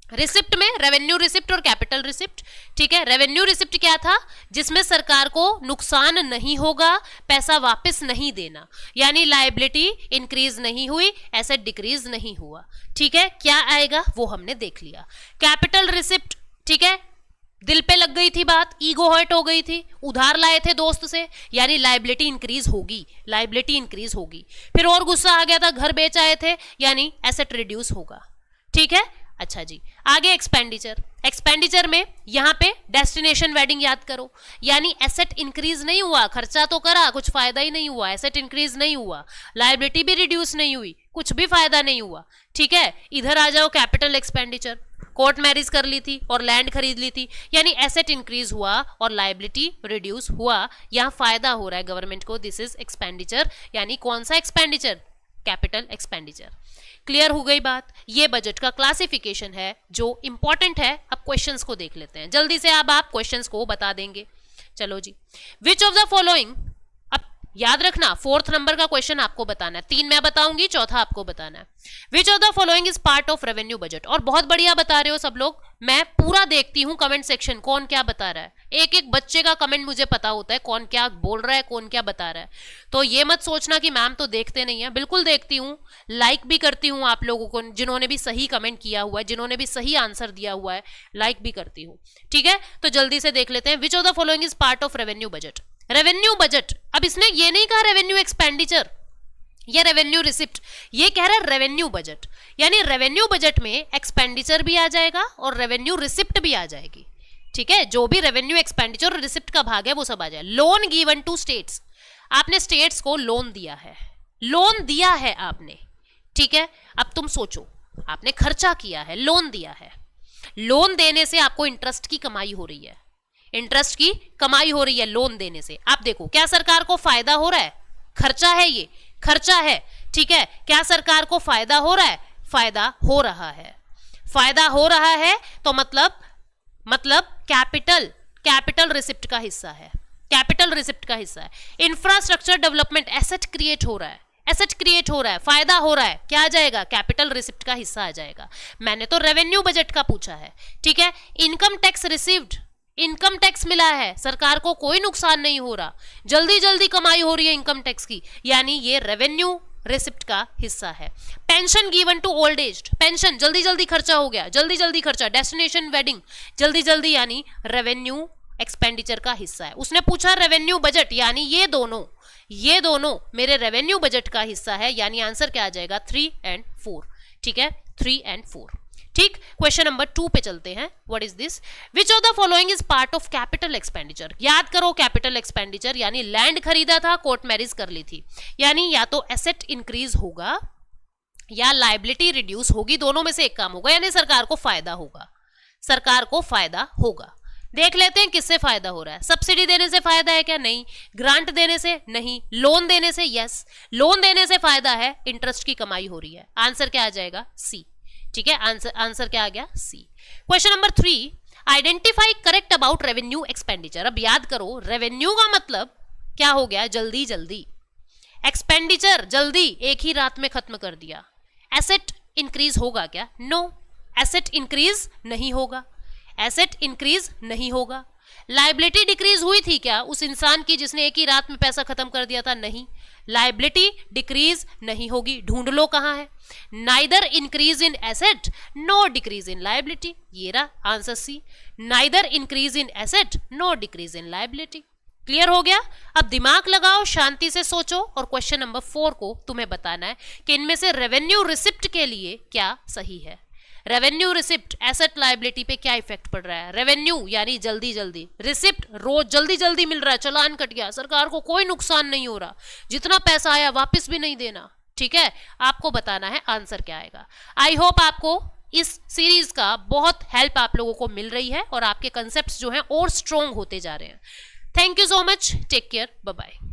A: रिसिप्ट में रेवेन्यू रिसिप्ट और कैपिटल रिसिप्ट, ठीक है। रेवेन्यू रिसिप्ट क्या था? जिसमें सरकार को नुकसान नहीं होगा, पैसा वापस नहीं देना, यानी लायबिलिटी इंक्रीज नहीं हुई, एसेट डिक्रीज नहीं हुआ, ठीक है। क्या आएगा वो हमने देख लिया। कैपिटल रिसिप्ट, ठीक है, दिल पे लग गई थी बात, ईगो हर्ट हो गई थी, उधार लाए थे दोस्त से, यानी लायबिलिटी इंक्रीज होगी, लायबिलिटी इंक्रीज होगी। फिर और गुस्सा आ गया था, घर बेच आए थे, यानी एसेट रिड्यूस होगा, ठीक है। अच्छा जी, आगे एक्सपेंडिचर, एक्सपेंडिचर में यहां पे डेस्टिनेशन वेडिंग याद करो, यानी एसेट इंक्रीज नहीं हुआ, खर्चा तो करा, कुछ फायदा ही नहीं हुआ, एसेट इंक्रीज नहीं हुआ, लायबिलिटी भी रिड्यूस नहीं हुई, कुछ भी फायदा नहीं हुआ, ठीक है। इधर आ जाओ कैपिटल एक्सपेंडिचर, कोर्ट मैरिज कर ली थी और लैंड खरीद ली थी, यानी एसेट इंक्रीज हुआ और लायबिलिटी रिड्यूस हुआ, यहां फायदा हो रहा है गवर्नमेंट को, दिस इज एक्सपेंडिचर, यानी कौन सा एक्सपेंडिचर? Capital expenditure. क्लियर हो गई बात? ये बजट का क्लासिफिकेशन है जो इंपॉर्टेंट है। अब क्वेश्चंस को देख लेते हैं जल्दी से, अब आप क्वेश्चंस को बता देंगे। चलो जी, विच ऑफ द फॉलोइंग, अब याद रखना 4th नंबर का क्वेश्चन आपको बताना है, 3 मैं बताऊंगी, चौथा आपको बताना है। Which of the following is part of revenue budget, और बहुत बढ़िया बता रहे हो सब लोग, मैं पूरा देखती हूं कमेंट सेक्शन, कौन क्या बता रहा है, एक एक बच्चे का कमेंट मुझे पता होता है, कौन क्या बोल रहा है, कौन क्या बता रहा है। तो ये मत सोचना कि मैम तो देखते नहीं है, बिल्कुल देखती हूँ, लाइक भी करती हूँ आप लोगों को, जिन्होंने भी सही कमेंट किया हुआ है, जिन्होंने भी सही आंसर दिया हुआ है, लाइक भी करती हूँ, ठीक है। तो जल्दी से देख लेते हैं, which of the following is part of revenue budget. Revenue budget, अब इसने ये नहीं कहा रेवेन्यू एक्सपेंडिचर या रेवेन्यू रिसिप्ट, ये कह रहा है रेवेन्यू बजट, यानी रेवेन्यू बजट में एक्सपेंडिचर भी आ जाएगा और रेवेन्यू रिसिप्ट भी आ जाएगी, ठीक है। जो भी रेवेन्यू एक्सपेंडिचर और रिसिप्ट का भाग है वो सब आ जाए। लोन गिवन टू स्टेट्स, आपने स्टेट्स को लोन दिया है, लोन दिया है आपने, ठीक है। अब तुम सोचो, आपने खर्चा किया है, लोन दिया है, लोन देने से आपको इंटरेस्ट की कमाई हो रही है, इंटरेस्ट की कमाई हो रही है लोन देने से। आप देखो, क्या सरकार को फायदा हो रहा है? खर्चा है, ये खर्चा है, ठीक है। क्या सरकार को फायदा हो रहा है? फायदा हो रहा है, फायदा हो रहा है, तो मतलब कैपिटल रिसिप्ट का हिस्सा है, कैपिटल रिसिप्ट का हिस्सा है। इंफ्रास्ट्रक्चर डेवलपमेंट, एसेट क्रिएट हो रहा है, एसेट क्रिएट हो रहा है, फायदा हो रहा है, क्या आ जाएगा? कैपिटल रिसिप्ट का हिस्सा आ जाएगा। मैंने तो रेवेन्यू बजट का पूछा है, ठीक है। Income tax received, income tax मिला है, सरकार को कोई नुकसान नहीं हो रहा, जल्दी जल्दी कमाई हो रही है इनकम टैक्स की, यानी ये रेवेन्यू रिसिप्ट का हिस्सा है। Pension given to old age, pension जल्दी जल्दी खर्चा हो गया, जल्दी जल्दी खर्चा। डेस्टिनेशन वेडिंग जल्दी जल्दी, यानी रेवेन्यू एक्सपेंडिचर का हिस्सा है। उसने पूछा रेवेन्यू बजट, यानी ये दोनों मेरे रेवेन्यू बजट का हिस्सा है, यानी आंसर क्या आ जाएगा? 3 और 4, ठीक है, 3 और 4, ठीक, क्वेश्चन नंबर 2 पे चलते हैं. What is this? Which of the following is part of capital expenditure? याद करो, कैपिटल एक्सपेंडिचर यानी लैंड खरीदा था, कोर्ट मैरिज कर ली थी, यानी या तो एसेट इंक्रीज होगा या लायबिलिटी रिड्यूस होगी, दोनों में से एक काम होगा, यानी सरकार को फायदा होगा. सरकार को फायदा होगा. देख लेते हैं किससे फायदा हो रहा है. सब्सिडी देने से फायदा है क्या? नहीं. ग्रांट देने से? नहीं. लोन देने से? यस. लोन देने से फायदा है, इंटरेस्ट की कमाई हो रही है. आंसर क्या आ जाएगा? सी. ठीक है, आंसर क्या आ गया? C. Question number 3, identify correct about revenue expenditure. अब याद करो, रेवेन्यू का मतलब क्या हो गया? जल्दी जल्दी. एक्सपेंडिचर जल्दी, एक ही रात में खत्म कर दिया. एसेट इंक्रीज होगा क्या? नो. एसेट इंक्रीज नहीं होगा. एसेट इंक्रीज नहीं होगा. लायबिलिटी डिक्रीज हुई थी क्या उस इंसान की जिसने एक ही रात में पैसा खत्म कर दिया था? नहीं. लायबिलिटी डिक्रीज नहीं होगी. ढूंढ लो कहां है. Neither increase in asset no decrease in liability. ये रहा answer C. Neither increase in asset no decrease in liability. Clear हो गया? अब दिमाग लगाओ, शांति से सोचो और क्वेश्चन नंबर 4 को तुम्हें बताना है कि इनमें से रेवेन्यू रिसिप्ट के लिए क्या सही है. रेवेन्यू रिसिप्ट एसेट लायबिलिटी पे क्या इफेक्ट पड़ रहा है? रेवेन्यू यानी जल्दी जल्दी, रिसिप्ट रोज जल्दी जल्दी मिल रहा है, चालान कट गया, सरकार को कोई नुकसान नहीं हो रहा, जितना पैसा आया वापस भी नहीं देना. ठीक है, आपको बताना है आंसर क्या आएगा. आई होप आपको इस सीरीज का बहुत हेल्प आप लोगों को मिल रही है और आपके कंसेप्ट्स जो हैं और स्ट्रॉन्ग होते जा रहे हैं. Thank you so much. Take care. Bye bye.